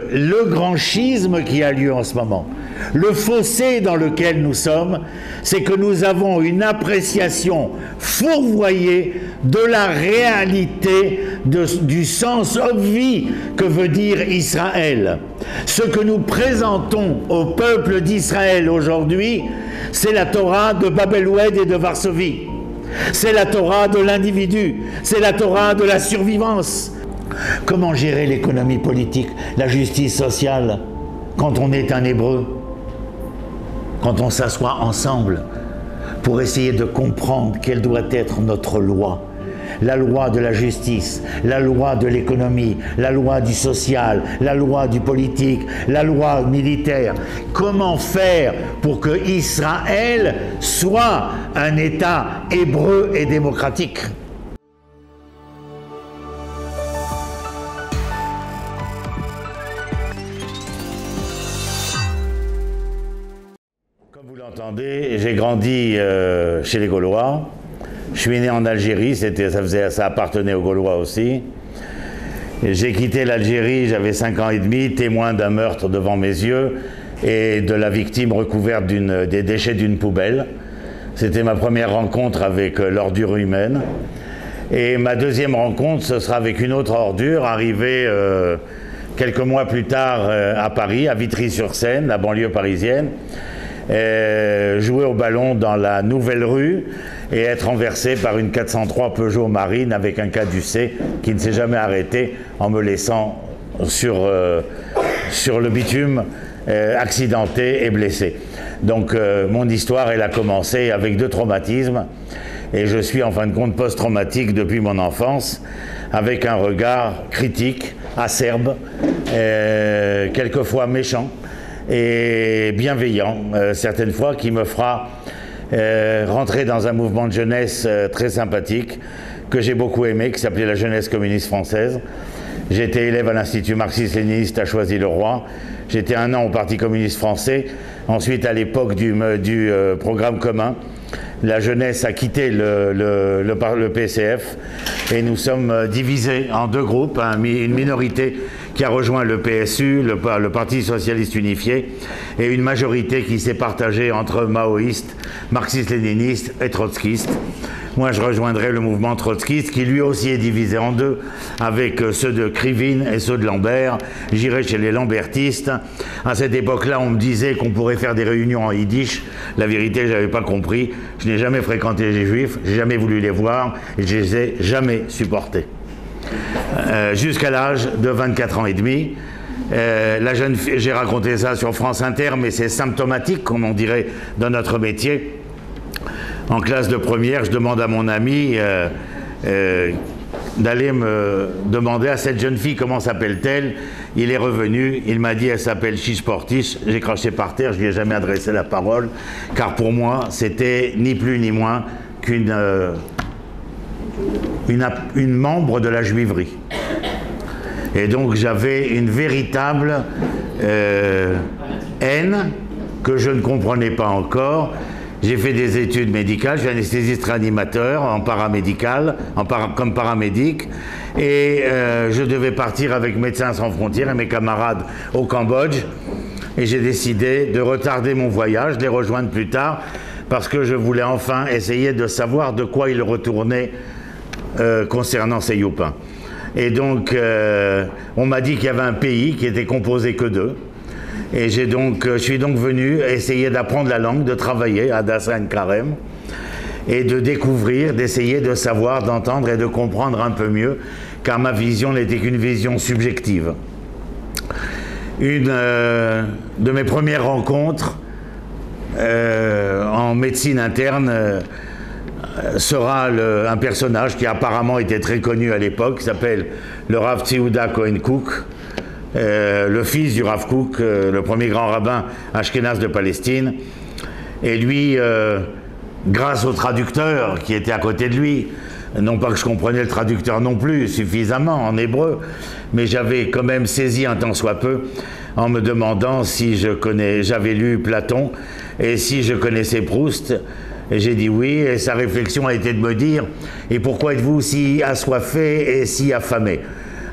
Le grand schisme qui a lieu en ce moment, le fossé dans lequel nous sommes, c'est que nous avons une appréciation fourvoyée de la réalité du sens obvi que veut dire Israël. Ce que nous présentons au peuple d'Israël aujourd'hui, c'est la Torah de Babel Oued et de Varsovie. C'est la Torah de l'individu, c'est la Torah de la survivance. Comment gérer l'économie politique, la justice sociale, quand on est un Hébreu, quand on s'assoit ensemble pour essayer de comprendre quelle doit être notre loi, la loi de la justice, la loi de l'économie, la loi du social, la loi du politique, la loi militaire. Comment faire pour que Israël soit un État hébreu et démocratique ? Comme vous l'entendez, j'ai grandi chez les Gaulois. Je suis né en Algérie, ça appartenait aux Gaulois aussi. J'ai quitté l'Algérie, j'avais 5 ans et demi, témoin d'un meurtre devant mes yeux et de la victime recouverte des déchets d'une poubelle. C'était ma première rencontre avec l'ordure humaine. Et ma deuxième rencontre, ce sera avec une autre ordure arrivée quelques mois plus tard à Paris, à Vitry-sur-Seine, la banlieue parisienne. Jouer au ballon dans la nouvelle rue et être renversé par une 403 Peugeot Marine avec un caducé qui ne s'est jamais arrêté en me laissant sur le bitume accidenté et blessé. Donc mon histoire, elle a commencé avec 2 traumatismes et je suis en fin de compte post-traumatique depuis mon enfance avec un regard critique, acerbe, quelquefois méchant et bienveillant, certaines fois, qui me fera rentrer dans un mouvement de jeunesse très sympathique que j'ai beaucoup aimé, qui s'appelait la Jeunesse communiste française. J'étais élève à l'Institut marxiste-léniniste à Choisy-le-Roi. J'étais 1 an au Parti communiste français. Ensuite, à l'époque du programme commun, la jeunesse a quitté le PCF et nous sommes divisés en 2 groupes, une minorité qui a rejoint le PSU, le Parti socialiste unifié, et une majorité qui s'est partagée entre maoïstes, marxistes-léninistes et trotskistes. Moi, je rejoindrai le mouvement trotskiste qui lui aussi est divisé en 2, avec ceux de Krivine et ceux de Lambert. J'irai chez les lambertistes. À cette époque-là, on me disait qu'on pourrait faire des réunions en yiddish. La vérité, je n'avais pas compris. Je n'ai jamais fréquenté les juifs, j'ai jamais voulu les voir et je les ai jamais supportés. Jusqu'à l'âge de 24 ans et demi. La jeune fille, j'ai raconté ça sur France Inter, mais c'est symptomatique, comme on dirait dans notre métier. En classe de première, je demande à mon ami d'aller me demander à cette jeune fille comment s'appelle-t-elle. Il est revenu, il m'a dit elle s'appelle Chiche Portiche. J'ai craché par terre, je lui ai jamais adressé la parole, car pour moi c'était ni plus ni moins qu'une membre de la juiverie. Et donc j'avais une véritable haine que je ne comprenais pas encore. J'ai fait des études médicales, je suis anesthésiste réanimateur en paramédical, comme paramédic, et je devais partir avec Médecins sans frontières et mes camarades au Cambodge, et j'ai décidé de retarder mon voyage, de les rejoindre plus tard, parce que je voulais enfin essayer de savoir de quoi il retournait concernant ces youpins. Et donc, on m'a dit qu'il y avait un pays qui était composé que d'eux. Et je suis donc venu essayer d'apprendre la langue, de travailler à Dassan Karem et de découvrir, d'essayer de savoir, d'entendre et de comprendre un peu mieux, car ma vision n'était qu'une vision subjective. Une de mes premières rencontres en médecine interne sera un personnage qui apparemment était très connu à l'époque, qui s'appelle le Rav Tziehuda Cohen Cook, le fils du Rav Kook, le premier grand rabbin ashkénaze de Palestine. Et lui, grâce au traducteur qui était à côté de lui, non pas que je comprenais le traducteur non plus suffisamment en hébreu, mais j'avais quand même saisi un tant soit peu en me demandant si j'avais lu Platon et si je connaissais Proust. Et j'ai dit oui, et sa réflexion a été de me dire « Et pourquoi êtes-vous si assoiffé et si affamé ?»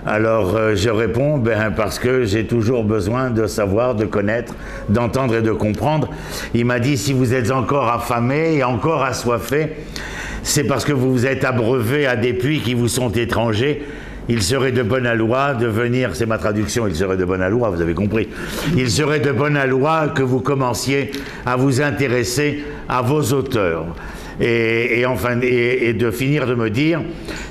Alors je réponds, ben, parce que j'ai toujours besoin de savoir, de connaître, d'entendre et de comprendre. Il m'a dit, si vous êtes encore affamé et encore assoiffé, c'est parce que vous vous êtes abreuvé à des puits qui vous sont étrangers. Il serait de bonne loi de venir, c'est ma traduction, il serait de bonne loi, vous avez compris. Il serait de bonne loi que vous commenciez à vous intéresser à vos auteurs. Et de finir de me dire,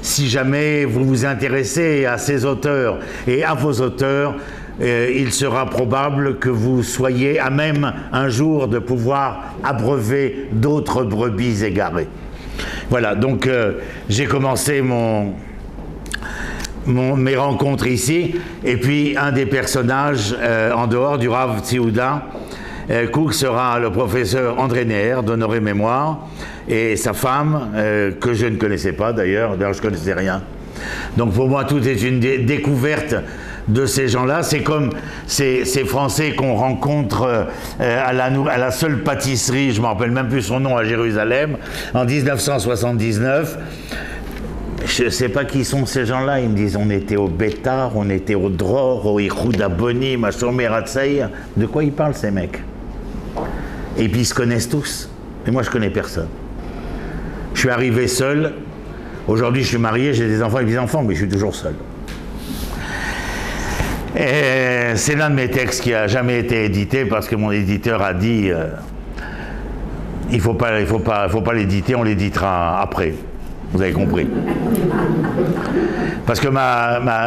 si jamais vous vous intéressez à ces auteurs et à vos auteurs, il sera probable que vous soyez à même un jour de pouvoir abreuver d'autres brebis égarées. Voilà, donc j'ai commencé mes rencontres ici, et puis un des personnages en dehors du Rav Tsiouda Cook sera le professeur André Neher d'honorée mémoire, et sa femme, que je ne connaissais pas d'ailleurs je ne connaissais rien. Donc pour moi tout est une découverte de ces gens-là. C'est comme ces Français qu'on rencontre à la seule pâtisserie, je ne me rappelle même plus son nom, à Jérusalem, en 1979. Je ne sais pas qui sont ces gens-là. Ils me disent, on était au Bétar, on était au Dror, au Ichoud Abonim, à Shomer Hatzaïr. De quoi ils parlent, ces mecs? Et puis ils se connaissent tous. Et moi, je ne connais personne. Je suis arrivé seul. Aujourd'hui, je suis marié, j'ai des enfants et des enfants, mais je suis toujours seul. Et c'est l'un de mes textes qui n'a jamais été édité parce que mon éditeur a dit il ne faut pas l'éditer, on l'éditera après. Vous avez compris. Parce que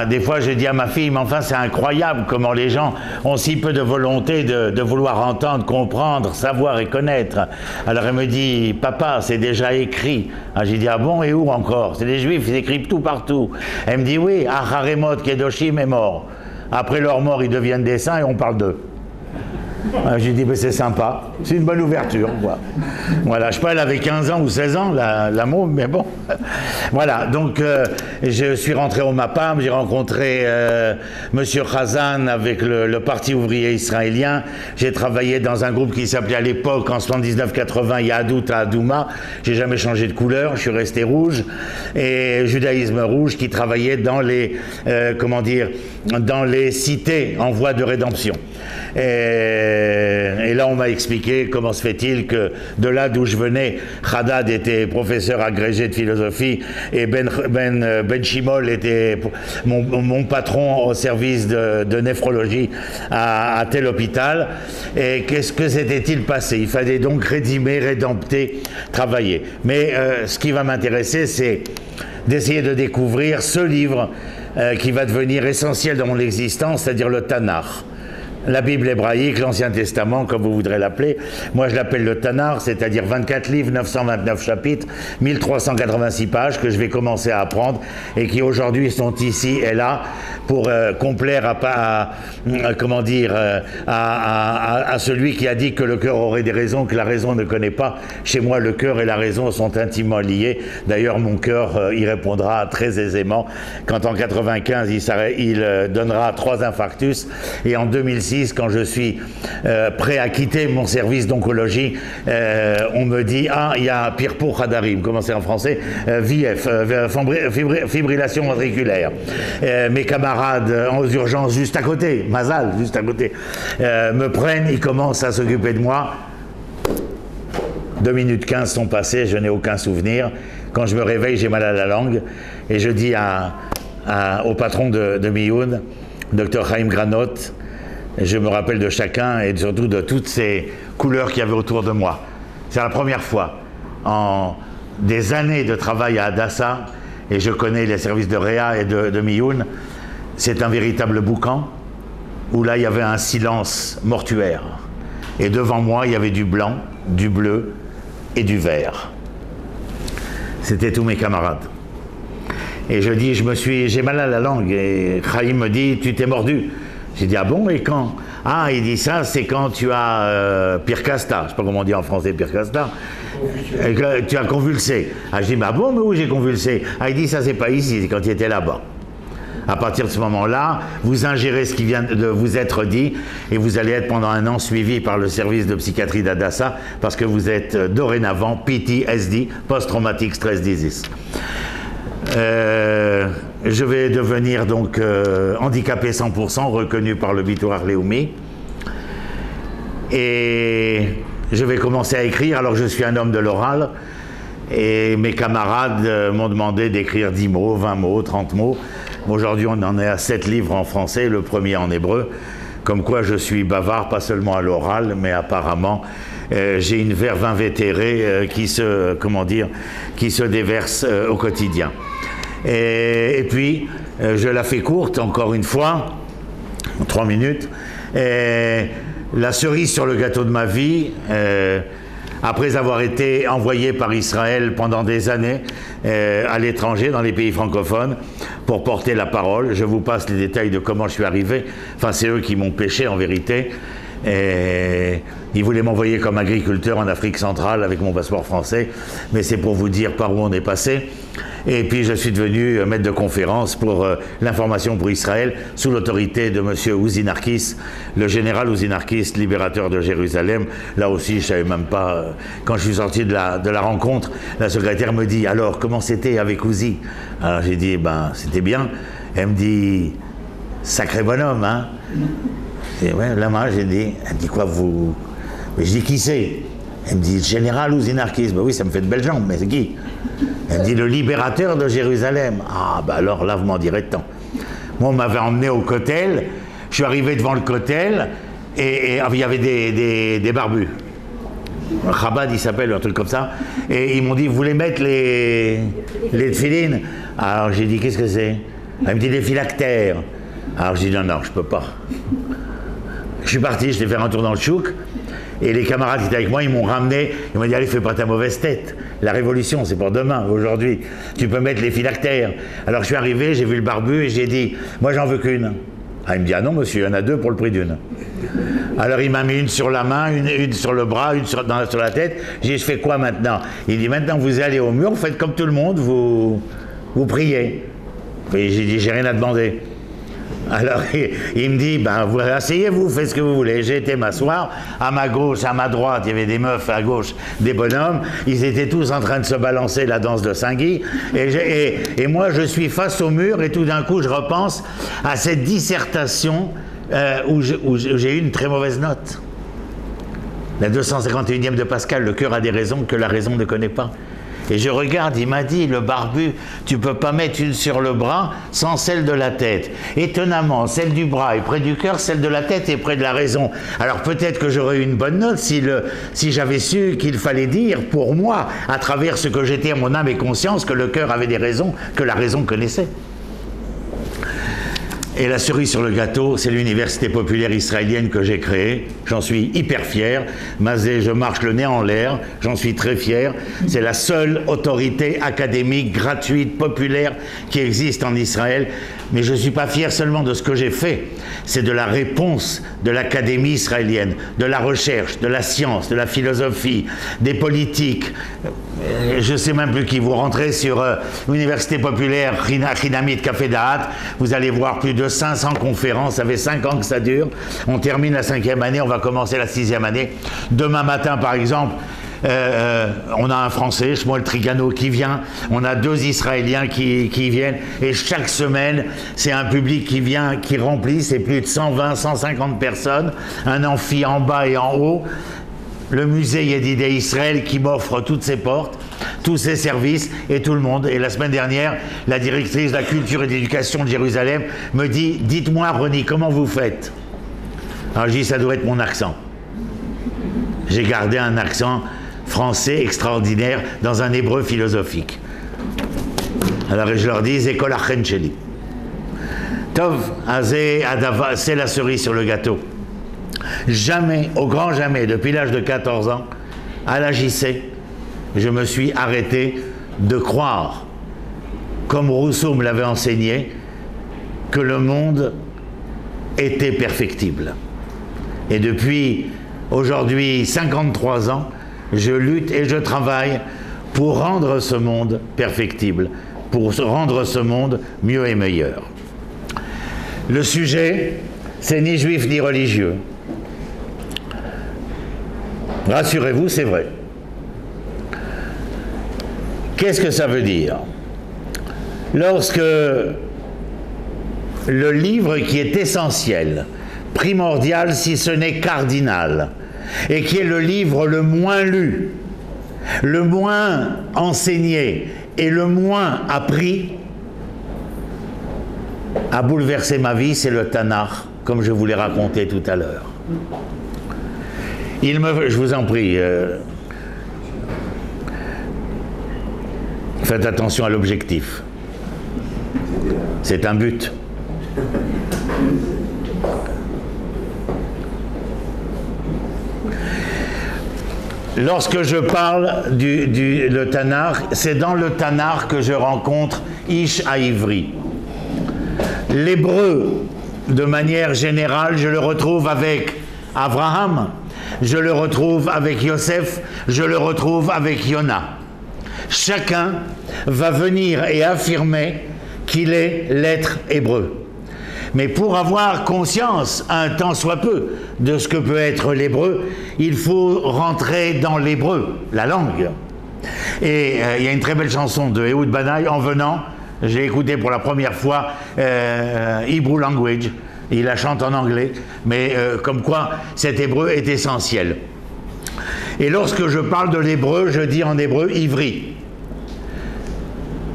des fois, j'ai dit à ma fille, mais enfin, c'est incroyable comment les gens ont si peu de volonté de vouloir entendre, comprendre, savoir et connaître. Alors elle me dit, papa, c'est déjà écrit. Ah, j'ai dit, ah bon, et où encore? C'est les Juifs, ils écrivent tout partout. Elle me dit, oui, Acharemot Kedoshim est mort. Après leur mort, ils deviennent des saints et on parle d'eux. J'ai dit, c'est sympa, c'est une bonne ouverture. Voilà, je sais pas, elle avait 15 ans ou 16 ans, la môme, mais bon. Voilà, donc je suis rentré au MAPAM, j'ai rencontré Monsieur Khazan avec le Parti ouvrier israélien. J'ai travaillé dans un groupe qui s'appelait à l'époque, en 79-80, Yahadut Adouma. J'ai jamais changé de couleur, je suis resté rouge. Et Judaïsme rouge, qui travaillait dans les, dans les cités en voie de rédemption. Et là, on m'a expliqué comment se fait-il que de là d'où je venais, Haddad était professeur agrégé de philosophie et Ben Shimol était mon patron au service de néphrologie à tel hôpital. Et qu'est-ce que s'était-il passé? Il fallait donc rédimer, rédempter, travailler. Mais ce qui va m'intéresser, c'est d'essayer de découvrir ce livre qui va devenir essentiel dans mon existence, c'est-à-dire le Tanakh. La Bible hébraïque, l'Ancien Testament, comme vous voudrez l'appeler. Moi, je l'appelle le Tanakh, c'est-à-dire 24 livres, 929 chapitres, 1386 pages que je vais commencer à apprendre et qui aujourd'hui sont ici et là pour complaire à celui qui a dit que le cœur aurait des raisons que la raison ne connaît pas. Chez moi, le cœur et la raison sont intimement liés. D'ailleurs, mon cœur y répondra très aisément quand en 95, il donnera 3 infarctus et en 2006, quand je suis prêt à quitter mon service d'oncologie, on me dit, ah, il y a Pirpo Hadarim, comment c'est en français, VF, fibrillation ventriculaire. Mes camarades aux urgences juste à côté, Mazal, juste à côté, me prennent, ils commencent à s'occuper de moi. 2 minutes 15 sont passées, je n'ai aucun souvenir. Quand je me réveille, j'ai mal à la langue, et je dis au patron de Mioun, Dr Chaim Granot, je me rappelle de chacun et surtout de toutes ces couleurs qu'il y avait autour de moi. C'est la première fois en des années de travail à Hadassah, et je connais les services de Réa et de Mioun. C'est un véritable boucan où là il y avait un silence mortuaire. Et devant moi il y avait du blanc, du bleu et du vert. C'était tous mes camarades. Et je dis, j'ai mal à la langue. Et Chaim me dit, tu t'es mordu. J'ai dit, ah bon, et quand? Ah, il dit ça, c'est quand tu as Pircasta, je ne sais pas comment on dit en français Pircasta, et que tu as convulsé. Ah, je dis, bah bon, mais où j'ai convulsé? Ah, il dit, ça c'est pas ici, c'est quand tu étais là-bas. À partir de ce moment-là, vous ingérez ce qui vient de vous être dit, et vous allez être pendant 1 an suivi par le service de psychiatrie d'Hadassah, parce que vous êtes dorénavant PTSD, Post-Traumatic Stress Disease. je vais devenir donc handicapé 100%, reconnu par le Bitur Leumi. Et je vais commencer à écrire, alors je suis un homme de l'oral. Et mes camarades m'ont demandé d'écrire 10 mots, 20 mots, 30 mots. Aujourd'hui, on en est à 7 livres en français, le premier en hébreu. Comme quoi je suis bavard, pas seulement à l'oral, mais apparemment j'ai une verve invétérée qui se déverse au quotidien. Et puis, je la fais courte, encore une fois, 3 minutes. La cerise sur le gâteau de ma vie, après avoir été envoyé par Israël pendant des années à l'étranger, dans les pays francophones, pour porter la parole. Je vous passe les détails de comment je suis arrivé. Enfin, c'est eux qui m'ont pêché, en vérité. Et ils voulaient m'envoyer comme agriculteur en Afrique centrale avec mon passeport français, mais c'est pour vous dire par où on est passé. Et puis je suis devenu maître de conférence pour l'information pour Israël, sous l'autorité de M. Uzi Narkis, le général Uzi Narkis, libérateur de Jérusalem. Là aussi, je ne savais même pas, quand je suis sorti de la rencontre, la secrétaire me dit « Alors, comment c'était avec Uzi ?» Alors j'ai dit « Ben, c'était bien. » Elle me dit « Sacré bonhomme, hein ?» Et ouais, là, moi, j'ai dit, elle me dit quoi, vous. Mais je dis, qui c'est? Elle me dit, général Uzi Narkis. Ben oui, ça me fait de belles jambes, mais c'est qui? Elle me dit, le libérateur de Jérusalem. Ah, ben alors là, vous m'en direz tant. Moi, on m'avait emmené au Kotel. Je suis arrivé devant le Kotel et il y avait des barbus. Chabad, il s'appelle, un truc comme ça. Et ils m'ont dit, vous voulez mettre les tefilines? Alors j'ai dit, qu'est-ce que c'est? Elle me dit, les phylactères. Alors j'ai dit, non, je peux pas. Je suis parti, je t'ai fait un tour dans le chouk, et les camarades qui étaient avec moi, ils m'ont ramené, ils m'ont dit, allez, fais pas ta mauvaise tête. La révolution, c'est pour demain, aujourd'hui. Tu peux mettre les phylactères. Alors je suis arrivé, j'ai vu le barbu, et j'ai dit, moi j'en veux qu'une. Ah, il me dit, ah non, monsieur, il y en a 2 pour le prix d'une. Alors il m'a mis une sur la main, une sur le bras, une sur la tête. J'ai dit, je fais quoi maintenant? Il dit, maintenant vous allez au mur, vous faites comme tout le monde, vous priez. Et j'ai dit, j'ai rien à demander. Alors il me dit, ben, vous asseyez-vous, faites ce que vous voulez. J'ai été m'asseoir, à ma gauche, à ma droite, il y avait des meufs, à gauche, des bonhommes, ils étaient tous en train de se balancer la danse de Saint-Guy, et moi je suis face au mur, et tout d'un coup je repense à cette dissertation où j'ai eu une très mauvaise note. La 251e de Pascal, le cœur a des raisons que la raison ne connaît pas. Et je regarde, il m'a dit, le barbu, tu peux pas mettre une sur le bras sans celle de la tête. Étonnamment, celle du bras est près du cœur, celle de la tête est près de la raison. Alors peut-être que j'aurais eu une bonne note si j'avais su qu'il fallait dire, pour moi, à travers ce que j'étais à mon âme et conscience, que le cœur avait des raisons que la raison connaissait. Et la cerise sur le gâteau, c'est l'université populaire israélienne que j'ai créée. J'en suis hyper fier. Mazé, je marche le nez en l'air. J'en suis très fier. C'est la seule autorité académique gratuite, populaire qui existe en Israël. Mais je ne suis pas fier seulement de ce que j'ai fait. C'est de la réponse de l'académie israélienne, de la recherche, de la science, de la philosophie, des politiques. Je ne sais même plus qui. Vous rentrez sur l'université populaire Chinamit Café Da'at, vous allez voir plus de 500 conférences. Ça fait 5 ans que ça dure. On termine la 5e année, on va commencer la 6e année. Demain matin, par exemple, on a un Français, Shmuel Trigano, qui vient, on a 2 Israéliens qui viennent, et chaque semaine, c'est un public qui vient, qui remplit, c'est plus de 120, 150 personnes, un amphi en bas et en haut, le musée Yedidé Israël qui m'offre toutes ses portes, tous ses services et tout le monde. Et la semaine dernière, la directrice de la culture et de l'éducation de Jérusalem me dit, dites-moi Ronnie, comment vous faites? Alors je dis, ça doit être mon accent. J'ai gardé un accent français extraordinaire dans un hébreu philosophique. Alors je leur dis, École Achencheli. Tov, c'est la cerise sur le gâteau. Jamais, au grand jamais, depuis l'âge de 14 ans, à la JC, je me suis arrêté de croire, comme Rousseau me l'avait enseigné, que le monde était perfectible. Et depuis aujourd'hui 53 ans, je lutte et je travaille pour rendre ce monde perfectible, pour rendre ce monde mieux et meilleur. Le sujet, c'est ni juif ni religieux. Rassurez-vous, c'est vrai. Qu'est-ce que ça veut dire? Lorsque le livre qui est essentiel, primordial si ce n'est cardinal, et qui est le livre le moins lu, le moins enseigné et le moins appris, a bouleversé ma vie, c'est le Tanakh, comme je vous l'ai raconté tout à l'heure. Je vous en prie, faites attention à l'objectif. C'est un but. Lorsque je parle le Tanakh, c'est dans le Tanakh que je rencontre Ish Haïvri. L'hébreu, de manière générale, je le retrouve avec Abraham, je le retrouve avec Yosef, je le retrouve avec Yona. Chacun va venir et affirmer qu'il est l'être hébreu. Mais pour avoir conscience, un tant soit peu, de ce que peut être l'hébreu, il faut rentrer dans l'hébreu, la langue. Et il y a une très belle chanson de Ehud Banaï, en venant, j'ai écouté pour la première fois Hebrew Language, il la chante en anglais, mais comme quoi cet hébreu est essentiel. Et lorsque je parle de l'hébreu, je dis en hébreu ivri.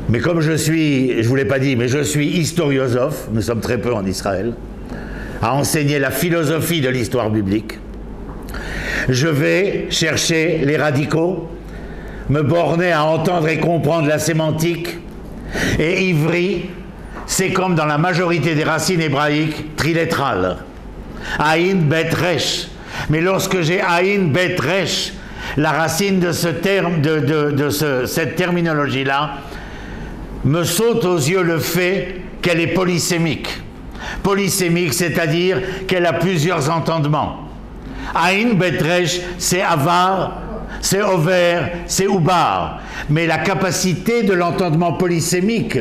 Mais comme je ne vous l'ai pas dit, mais je suis historiosophe, nous sommes très peu en Israël, à enseigner la philosophie de l'histoire biblique, je vais chercher les radicaux, me borner à entendre et comprendre la sémantique, et ivri, c'est comme dans la majorité des racines hébraïques, trilatérales. Aïn bet resh. Mais lorsque j'ai Aïn bet resh, la racine de ce terme, cette terminologie-là, me saute aux yeux le fait qu'elle est polysémique. Polysémique, c'est-à-dire qu'elle a plusieurs entendements. Aïn bet resh, c'est avar, c'est over, c'est ubar. Mais la capacité de l'entendement polysémique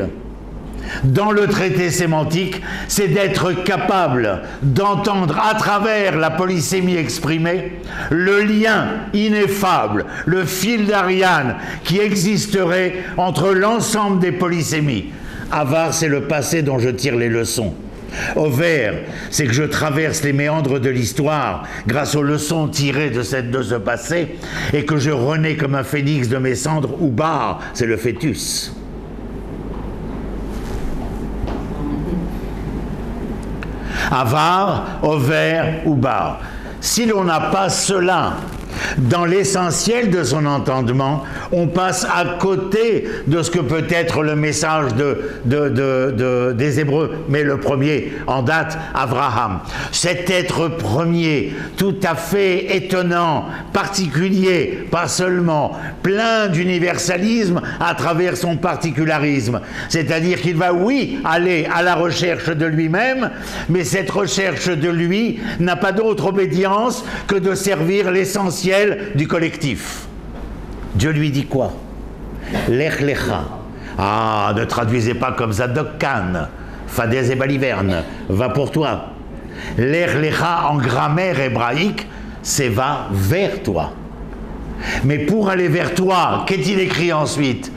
dans le traité sémantique, c'est d'être capable d'entendre à travers la polysémie exprimée le lien ineffable, le fil d'Ariane qui existerait entre l'ensemble des polysémies. Avar, c'est le passé dont je tire les leçons. Over, c'est que je traverse les méandres de l'histoire grâce aux leçons tirées de ce passé et que je renais comme un phénix de mes cendres. Ubar, c'est le fœtus. Avar, over, ubar. Si l'on n'a pas cela dans l'essentiel de son entendement, on passe à côté de ce que peut être le message des Hébreux. Mais le premier en date, Abraham. Cet être premier, tout à fait étonnant, particulier, pas seulement, plein d'universalisme à travers son particularisme. C'est-à-dire qu'il va, oui, aller à la recherche de lui-même, mais cette recherche de lui n'a pas d'autre obédience que de servir l'essentiel du collectif. Dieu lui dit quoi? Lech lecha. Ah, ne traduisez pas comme Zadok Khan, Fadez et Baliverne, va pour toi. Lech lecha en grammaire hébraïque, c'est va vers toi. Mais pour aller vers toi, qu'est-il écrit ensuite?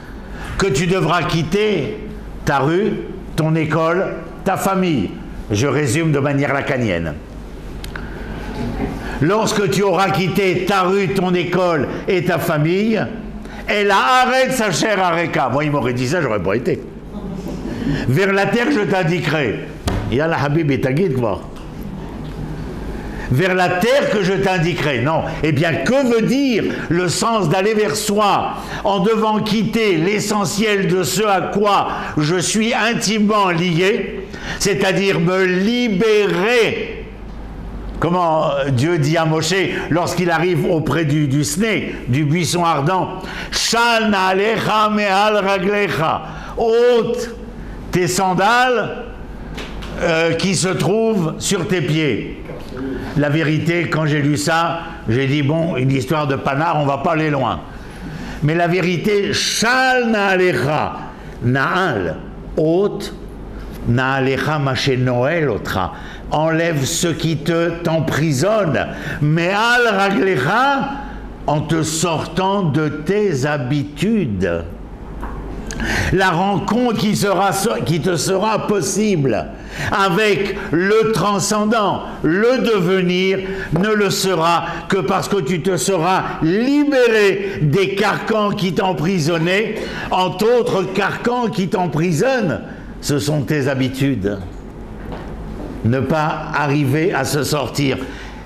Que tu devras quitter ta rue, ton école, ta famille. Je résume de manière lacanienne. Lorsque tu auras quitté ta rue, ton école et ta famille, elle arrête sa chère Areka. Moi, il m'aurait dit ça, j'aurais pas été. Vers la terre, je t'indiquerai. Yallah Habib et Tagid, quoi. Vers la terre que je t'indiquerai. Non. Eh bien, que veut dire le sens d'aller vers soi en devant quitter l'essentiel de ce à quoi je suis intimement lié, c'est-à-dire me libérer. Comment Dieu dit à Moshe lorsqu'il arrive auprès du Sné, du buisson ardent, Shal na'alecha me'al raglecha, ôte tes sandales qui se trouvent sur tes pieds. La vérité, quand j'ai lu ça, j'ai dit bon, une histoire de panard, on va pas aller loin. Mais la vérité, Shal na'alecha, na'al, ôte, na'alecha maché Noël otra. Enlève ce qui t'emprisonne, mais al raglecha, en te sortant de tes habitudes. La rencontre qui te sera possible avec le transcendant, le devenir, ne le sera que parce que tu te seras libéré des carcans qui t'emprisonnaient. Entre autres carcans qui t'emprisonnent, ce sont tes habitudes. Ne pas arriver à se sortir.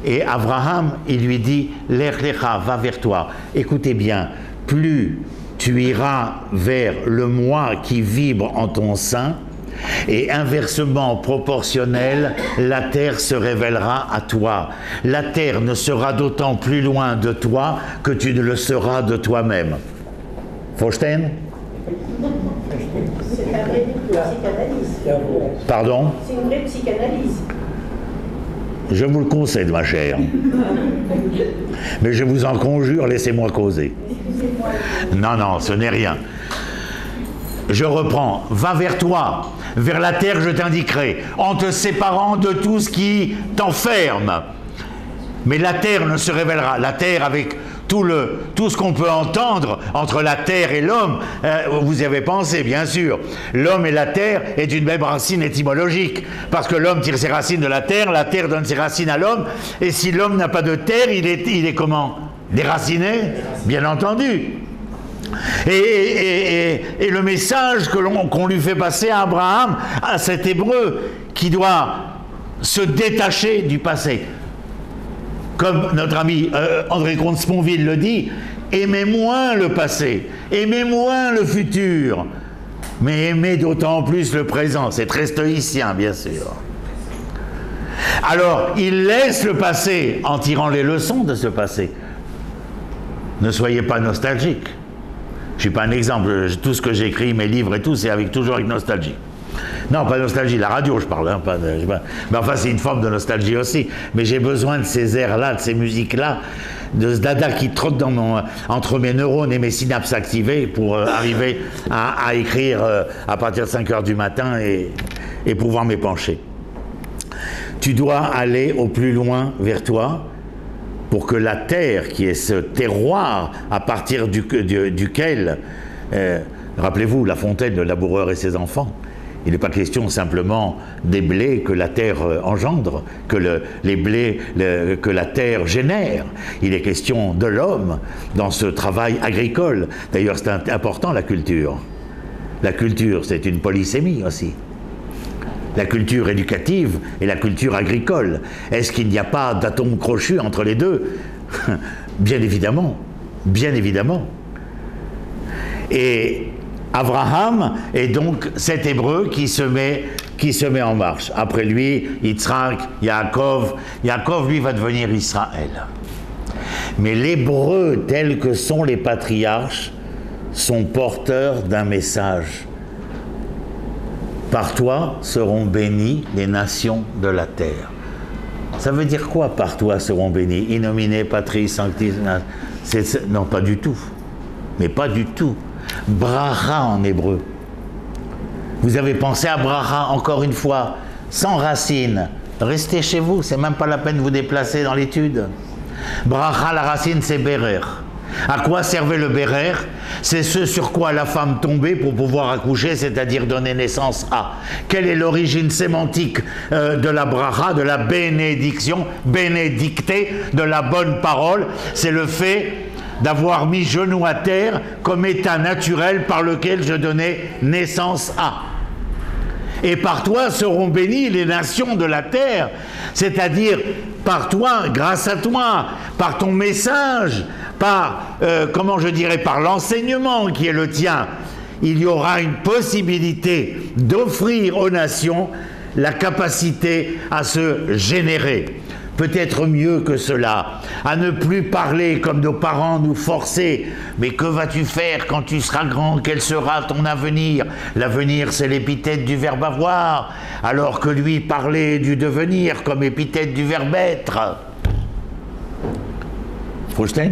Et Abraham, il lui dit, Lech lecha, va vers toi. Écoutez bien, plus tu iras vers le moi qui vibre en ton sein, et inversement proportionnel, la terre se révélera à toi. La terre ne sera d'autant plus loin de toi que tu ne le seras de toi-même. Verstehen? C'est la vraie psychanalyse. Pardon? C'est une vraie psychanalyse. Je vous le concède, ma chère. Mais je vous en conjure, laissez-moi causer. Non, non, ce n'est rien. Je reprends. Va vers toi, vers la terre je t'indiquerai, en te séparant de tout ce qui t'enferme. Mais la terre ne se révélera. La terre avec tout ce qu'on peut entendre entre la terre et l'homme, vous y avez pensé, bien sûr. L'homme et la terre est d'une même racine étymologique, parce que l'homme tire ses racines de la terre donne ses racines à l'homme, et si l'homme n'a pas de terre, il est comment? Déraciné, bien entendu. Et le message qu'on lui fait passer à Abraham, à cet Hébreu qui doit se détacher du passé. Comme notre ami André Comte-Sponville le dit, aimez moins le passé, aimez moins le futur, mais aimez d'autant plus le présent. C'est très stoïcien, bien sûr. Alors, il laisse le passé en tirant les leçons de ce passé. Ne soyez pas nostalgique. Je ne suis pas un exemple. Tout ce que j'écris, mes livres et tout, c'est toujours avec nostalgie. Non, pas nostalgie, la radio je parle, hein, mais enfin c'est une forme de nostalgie aussi. Mais j'ai besoin de ces airs-là, de ces musiques-là, de ce dada qui trotte entre mes neurones et mes synapses activées pour arriver à écrire à partir de 5 heures du matin et pouvoir m'épancher. Tu dois aller au plus loin vers toi pour que la terre, qui est ce terroir à partir duquel, rappelez-vous, La Fontaine, le laboureur et ses enfants, il n'est pas question simplement des blés que la terre engendre, que les blés que la terre génère. Il est question de l'homme dans ce travail agricole. D'ailleurs, c'est important, la culture. La culture, c'est une polysémie aussi. La culture éducative et la culture agricole. Est-ce qu'il n'y a pas d'atome crochu entre les deux? Bien évidemment. Bien évidemment. Et Abraham est donc cet Hébreu qui se met en marche. Après lui, Yitzhak, Yaakov. Yaakov, lui, va devenir Israël. Mais l'Hébreu, tels que sont les patriarches, sont porteurs d'un message. Par toi seront bénies les nations de la terre. Ça veut dire quoi, par toi seront bénies? Innomine Patris Sanctis. Non, pas du tout. Mais pas du tout. Bracha en hébreu. Vous avez pensé à bracha encore une fois, sans racine. Restez chez vous, c'est même pas la peine de vous déplacer dans l'étude. Bracha, la racine, c'est berer. À quoi servait le berer? C'est ce sur quoi la femme tombait pour pouvoir accoucher, c'est-à-dire donner naissance à. Quelle est l'origine sémantique de la bracha, de la bénédiction, bénédictée, de la bonne parole? C'est le fait d'avoir mis genou à terre comme état naturel par lequel je donnais naissance à. Et par toi seront bénies les nations de la terre, c'est-à-dire par toi, grâce à toi, par ton message, par, comment je dirais, par l'enseignement qui est le tien, il y aura une possibilité d'offrir aux nations la capacité à se générer. Peut-être mieux que cela, à ne plus parler comme nos parents nous forçaient. Mais que vas-tu faire quand tu seras grand? Quel sera ton avenir? L'avenir, c'est l'épithète du verbe avoir, alors que lui parlait du devenir comme épithète du verbe être. Faustin?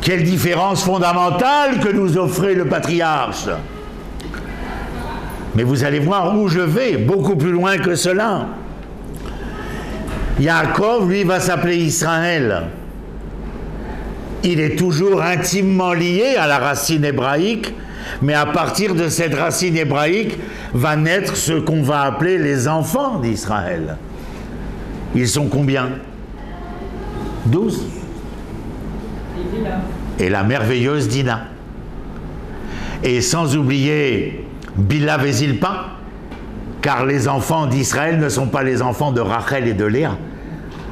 Quelle différence fondamentale que nous offrait le patriarche! Mais vous allez voir où je vais, beaucoup plus loin que cela. Yaakov, lui, va s'appeler Israël. il est toujours intimement lié à la racine hébraïque, mais à partir de cette racine hébraïque va naître ce qu'on va appeler les enfants d'Israël. Ils sont combien? 12. Et la merveilleuse Dina. Et sans oublier Bila et Zilpa, car les enfants d'Israël ne sont pas les enfants de Rachel et de Léa.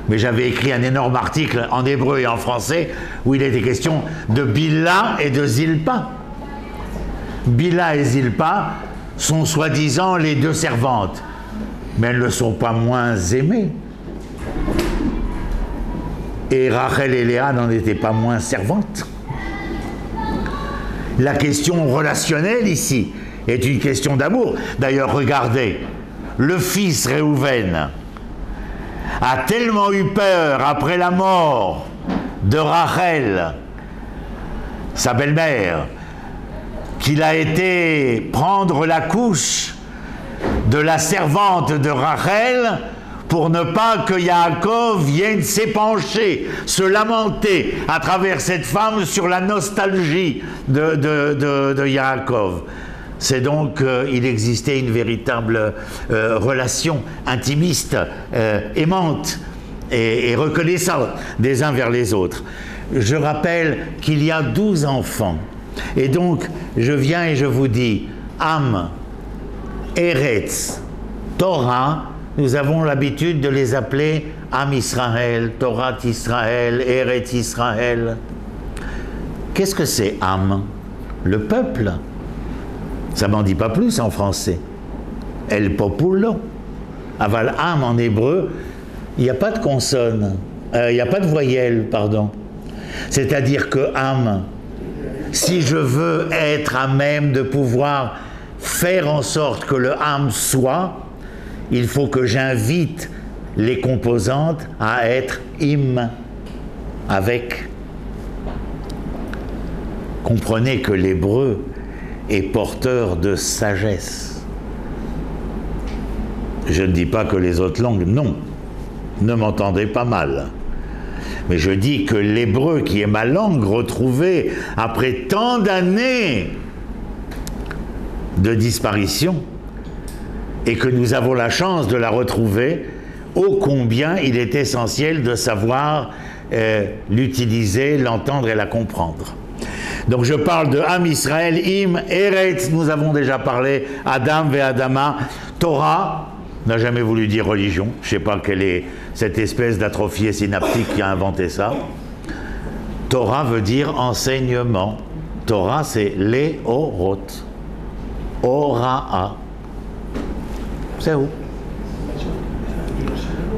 Mais j'avais écrit un énorme article en hébreu et en français où il était question de Bila et de Zilpa. Bila et Zilpa sont soi-disant les deux servantes, mais elles ne sont pas moins aimées. Et Rachel et Léa n'en étaient pas moins servantes. La question relationnelle ici est une question d'amour. D'ailleurs, regardez, le fils Réhouven a tellement eu peur après la mort de Rachel, sa belle-mère, qu'il a été prendre la couche de la servante de Rachel pour ne pas que Yaakov vienne s'épancher, se lamenter à travers cette femme sur la nostalgie de Yaakov. C'est donc il existait une véritable relation intimiste, aimante et reconnaissante des uns vers les autres. Je rappelle qu'il y a 12 enfants. Et donc, je viens et je vous dis, Am, Eretz, Torah, nous avons l'habitude de les appeler Am Israël, Torah Israël, Eretz Israël. Qu'est-ce que c'est Am? Le peuple. Ça m'en dit pas plus en français. El populo. Aval Am en hébreu, il n'y a pas de consonne, il n'y a pas de voyelle, pardon. C'est-à-dire que Am, si je veux être à même de pouvoir faire en sorte que le Am soit, il faut que j'invite les composantes à être im, avec. Comprenez que l'hébreu est porteur de sagesse. Je ne dis pas que les autres langues, non, ne m'entendez pas mal. Mais je dis que l'hébreu, qui est ma langue retrouvée après tant d'années de disparition, et que nous avons la chance de la retrouver, ô combien il est essentiel de savoir l'utiliser, l'entendre et la comprendre. Donc je parle de Am Israël, Im, Eretz, nous avons déjà parlé, Adam ve Adama, Torah, n'a jamais voulu dire religion, je ne sais pas quelle est cette espèce d'atrophié synaptique qui a inventé ça. Torah veut dire enseignement. Torah c'est Leorot, Ora'a. C'est où?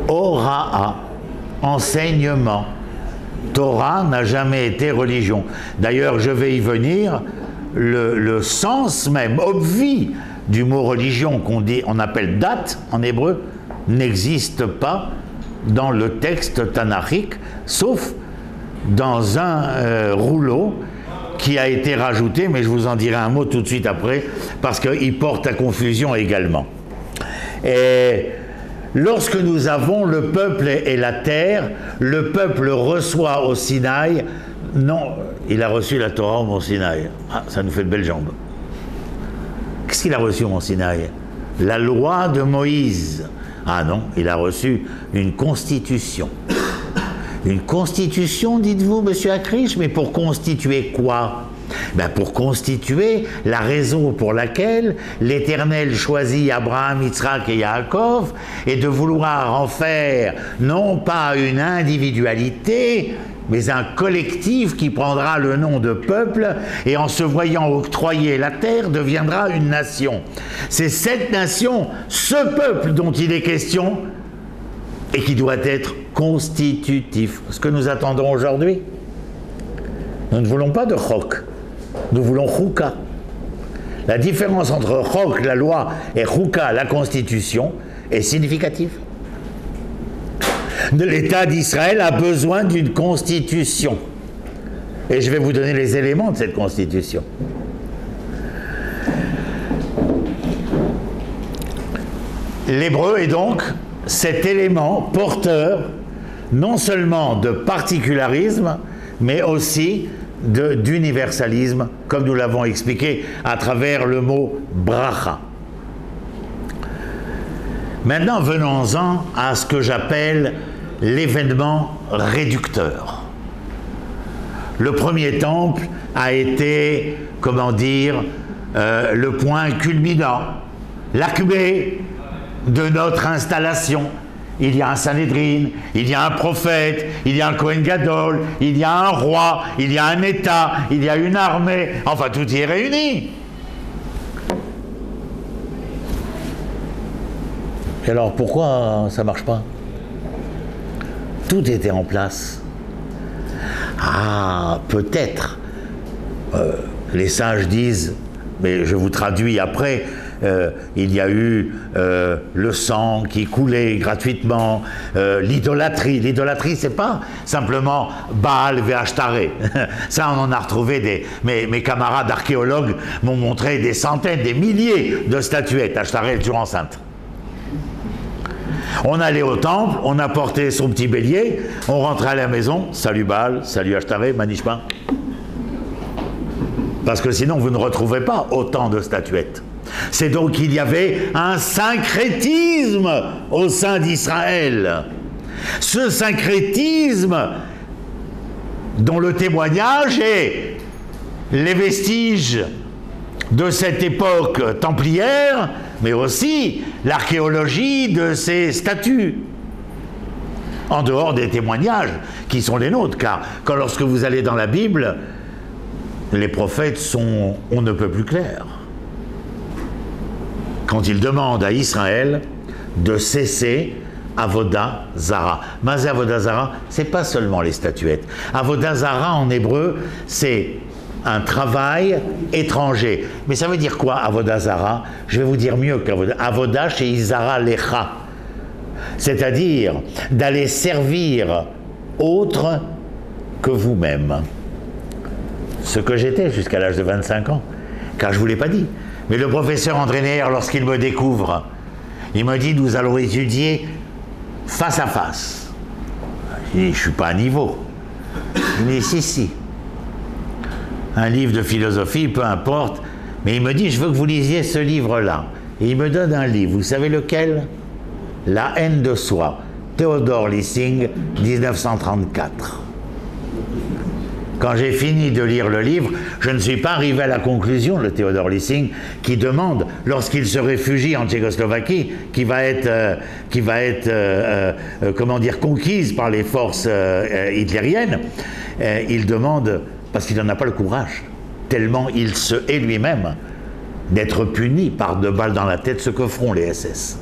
Ora'a, enseignement. Torah n'a jamais été religion. D'ailleurs, je vais y venir, le sens même, obvi, du mot religion qu'on appelle date en hébreu, n'existe pas dans le texte tanachique, sauf dans un rouleau qui a été rajouté, mais je vous en dirai un mot tout de suite après, parce qu'il porte à confusion également. Et lorsque nous avons le peuple et la terre, le peuple reçoit au Sinaï, non, il a reçu la Torah au Mont Sinaï. Ah, ça nous fait de belles jambes. Qu'est-ce qu'il a reçu au Mont Sinaï? La loi de Moïse. Ah non, il a reçu une constitution. Une constitution, dites-vous, monsieur Akrish, mais pour constituer quoi? Ben pour constituer la raison pour laquelle l'Éternel choisit Abraham, Yitzhak et Yaakov, et de vouloir en faire non pas une individualité, mais un collectif qui prendra le nom de peuple et en se voyant octroyer la terre deviendra une nation. C'est cette nation, ce peuple dont il est question et qui doit être constitutif. Ce que nous attendons aujourd'hui, nous ne voulons pas de chok, nous voulons chouka. La différence entre chok, la loi, et chouka, la constitution, est significative. L'État d'Israël a besoin d'une constitution. Et je vais vous donner les éléments de cette constitution. L'hébreu est donc cet élément porteur non seulement de particularisme, mais aussi d'universalisme, comme nous l'avons expliqué à travers le mot bracha. Maintenant, venons-en à ce que j'appelle l'événement réducteur. Le premier temple a été, comment dire, le point culminant, l'acmé de notre installation. Il y a un Sanhédrin, il y a un prophète, il y a un Kohen Gadol, il y a un roi, il y a un État, il y a une armée, enfin tout y est réuni. Et alors pourquoi ça ne marche pas? Tout était en place. Ah, peut-être. Les sages disent, mais je vous traduis après, il y a eu le sang qui coulait gratuitement, l'idolâtrie. L'idolâtrie, c'est pas simplement Baal ve Ashtaré. Ça, on en a retrouvé mes camarades archéologues m'ont montré des centaines, des milliers de statuettes. Ashtaré est toujours enceinte. On allait au temple, on apportait son petit bélier, on rentrait à la maison, salut Baal, salut Ashtaré, Manishma. Parce que sinon, vous ne retrouvez pas autant de statuettes. C'est donc qu'il y avait un syncrétisme au sein d'Israël. Ce syncrétisme dont le témoignage est les vestiges de cette époque templière, mais aussi l'archéologie de ces statues. En dehors des témoignages qui sont les nôtres, car lorsque vous allez dans la Bible, les prophètes sont on ne peut plus clairs. Quand ils demandent à Israël de cesser Avodah Zara. Mais Avodah Zara, c'est pas seulement les statuettes. Avodah Zara en hébreu, c'est un travail étranger. Mais ça veut dire quoi, Avodah Zara? Je vais vous dire mieux qu'Avodah. Avodah chez Izara Lecha. C'est-à-dire d'aller servir autre que vous-même. Ce que j'étais jusqu'à l'âge de 25 ans, car je ne vous l'ai pas dit. Mais le professeur André Neher, lorsqu'il me découvre, il me dit, nous allons étudier face à face. Je dis, je ne suis pas à niveau. Il me dit, si. Un livre de philosophie, peu importe, mais il me dit, je veux que vous lisiez ce livre-là. Et il me donne un livre, vous savez lequel? La haine de soi, Theodor Lessing, 1934. Quand j'ai fini de lire le livre, je ne suis pas arrivé à la conclusion de Theodor Lessing, qui demande, lorsqu'il se réfugie en Tchécoslovaquie, qui va être comment dire, conquise par les forces hitlériennes, il demande, parce qu'il n'en a pas le courage, tellement il se hait lui-même, d'être puni par 2 balles dans la tête, ce que feront les SS.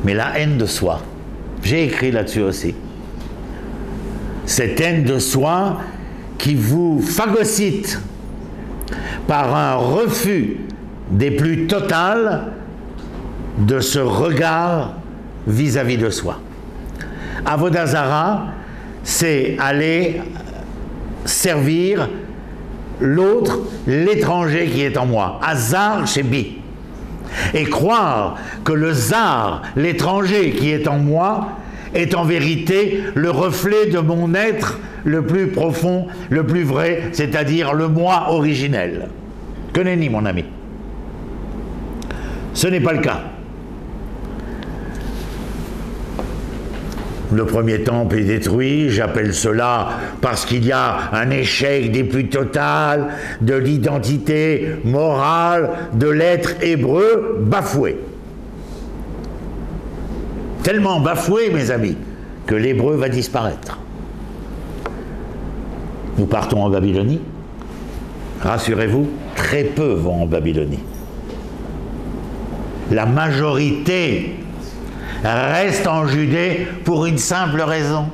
Mais la haine de soi, j'ai écrit là-dessus aussi. Cette haine de soi qui vous phagocyte par un refus des plus totales de ce regard vis-à-vis de soi. Avodah Zara, c'est aller servir l'autre, l'étranger qui est en moi. Hazar Shebi. Et croire que le zar, l'étranger qui est en moi, est en vérité le reflet de mon être le plus profond, le plus vrai, c'est-à-dire le moi originel. Que nenni, mon ami. Ce n'est pas le cas. Le premier temple est détruit, j'appelle cela parce qu'il y a un échec des plus totales de l'identité morale de l'être hébreu bafoué. Tellement bafoué, mes amis, que l'hébreu va disparaître. Nous partons en Babylonie. Rassurez-vous, très peu vont en Babylonie. La majorité reste en Judée pour une simple raison.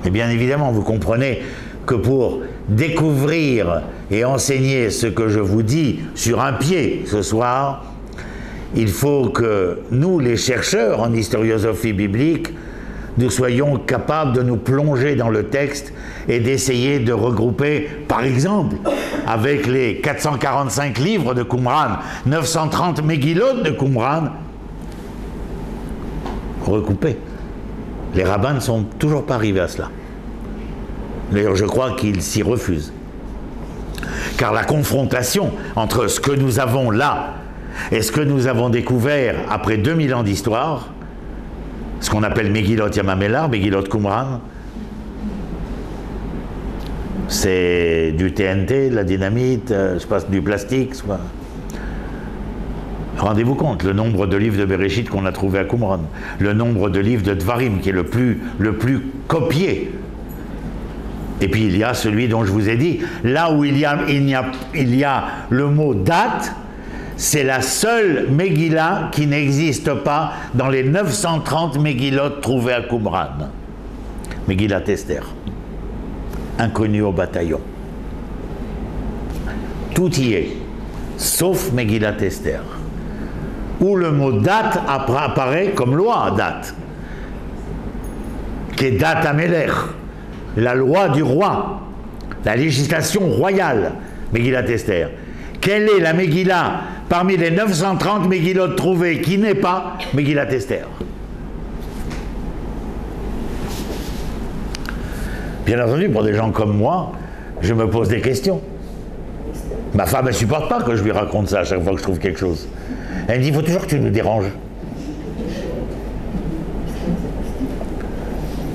Et bien évidemment, vous comprenez que pour découvrir et enseigner ce que je vous dis sur un pied ce soir, il faut que nous, les chercheurs en historiosophie biblique, nous soyons capables de nous plonger dans le texte et d'essayer de regrouper, par exemple, avec les 445 livres de Qumran, 930 Megillot de Qumran, recouper. Les rabbins ne sont toujours pas arrivés à cela. D'ailleurs, je crois qu'il s'y refuse. Car la confrontation entre ce que nous avons là et ce que nous avons découvert après 2000 ans d'histoire, ce qu'on appelle Megillot Yamamela, Megillot Qumran, c'est du TNT, de la dynamite, je passe du plastique, soit. Rendez-vous compte, le nombre de livres de Bereshit qu'on a trouvé à Qumran, le nombre de livres de Dvarim qui est le plus copié. Et puis il y a celui dont je vous ai dit, là où il y a le mot date, c'est la seule Megillah qui n'existe pas dans les 930 Megillot trouvées à Qumran. Megillat Esther, inconnue au bataillon. Tout y est, sauf Megillat Esther, où le mot date apparaît comme loi date, qui est date Amelech, la loi du roi, la législation royale, Megillat Esther. Quelle est la Megillah parmi les 930 Megillot trouvées qui n'est pas Megillat Esther? Bien entendu, pour des gens comme moi, je me pose des questions. Ma femme ne supporte pas que je lui raconte ça à chaque fois que je trouve quelque chose. Elle me dit, il faut toujours que tu nous déranges.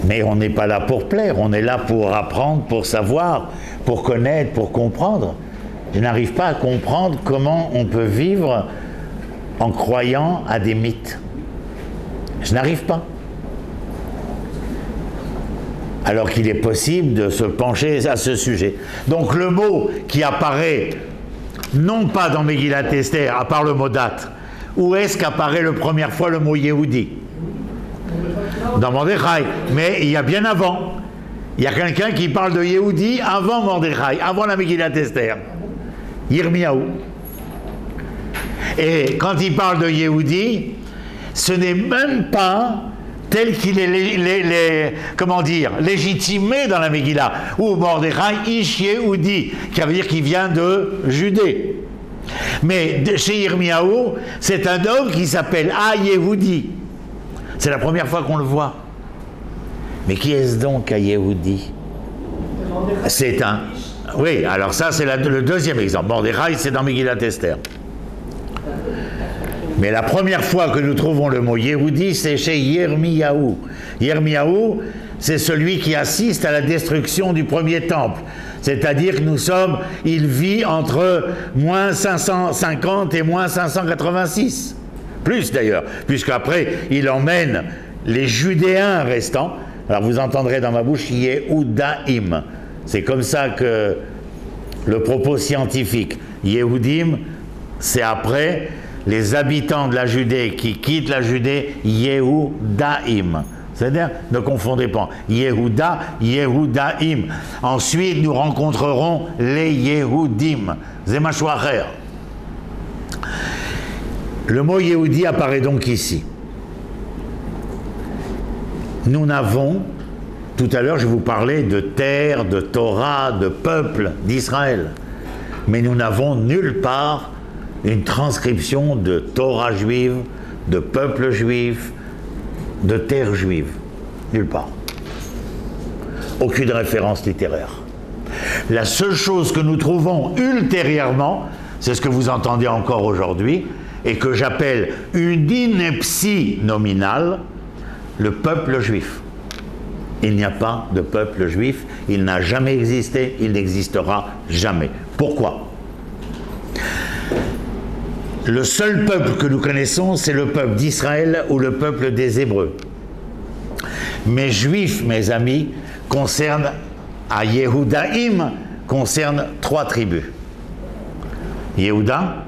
Mais on n'est pas là pour plaire, on est là pour apprendre, pour savoir, pour connaître, pour comprendre. Je n'arrive pas à comprendre comment on peut vivre en croyant à des mythes. Je n'arrive pas. Alors qu'il est possible de se pencher à ce sujet. Donc le mot qui apparaît, non pas dans Megillat Esther, à part le mot date, où est-ce qu'apparaît la première fois le mot Yehudi? Dans Mordechai, mais il y a bien avant. Il y a quelqu'un qui parle de Yehudi avant Mordechai, avant la Megillat Esther. Yirmiyahu. Et quand il parle de Yehudi, ce n'est même pas tel qu'il est comment dire, légitimé dans la Megillah, ou Mordechai Ish Yehudi, qui veut dire qu'il vient de Judée. Mais chez Yirmiyahu, c'est un homme qui s'appelle Yehudi. C'est la première fois qu'on le voit. Mais qui est-ce donc Yehudi? C'est un... Oui, alors ça c'est le deuxième exemple. Mordechai, c'est dans Megillat Esther. Mais la première fois que nous trouvons le mot Yehudi, c'est chez Yirmiyahu. Yirmiyahu, c'est celui qui assiste à la destruction du premier temple. C'est-à-dire que il vit entre moins 550 et moins 586. Plus d'ailleurs, puisqu'après, il emmène les Judéens restants. Alors vous entendrez dans ma bouche Yehudaim. C'est comme ça que le propos scientifique. Yehudim, c'est après les habitants de la Judée qui quittent la Judée, Yehudaim. C'est-à-dire, ne confondez pas. Yehuda, Yehudaim. Ensuite, nous rencontrerons les Yehudim. Zemashwacher. Le mot Yehudi apparaît donc ici. Nous n'avons, tout à l'heure je vous parlais de terre, de Torah, de peuple d'Israël, mais nous n'avons nulle part une transcription de Torah juive, de peuple juif, de terre juive. Nulle part. Aucune référence littéraire. La seule chose que nous trouvons ultérieurement, c'est ce que vous entendez encore aujourd'hui, et que j'appelle une ineptie nominale, le peuple juif. Il n'y a pas de peuple juif, il n'a jamais existé, il n'existera jamais. Pourquoi? Le seul peuple que nous connaissons, c'est le peuple d'Israël ou le peuple des Hébreux. Mais juifs, mes amis, concernent, à Yehudaïm, concerne 3 tribus. Yehuda,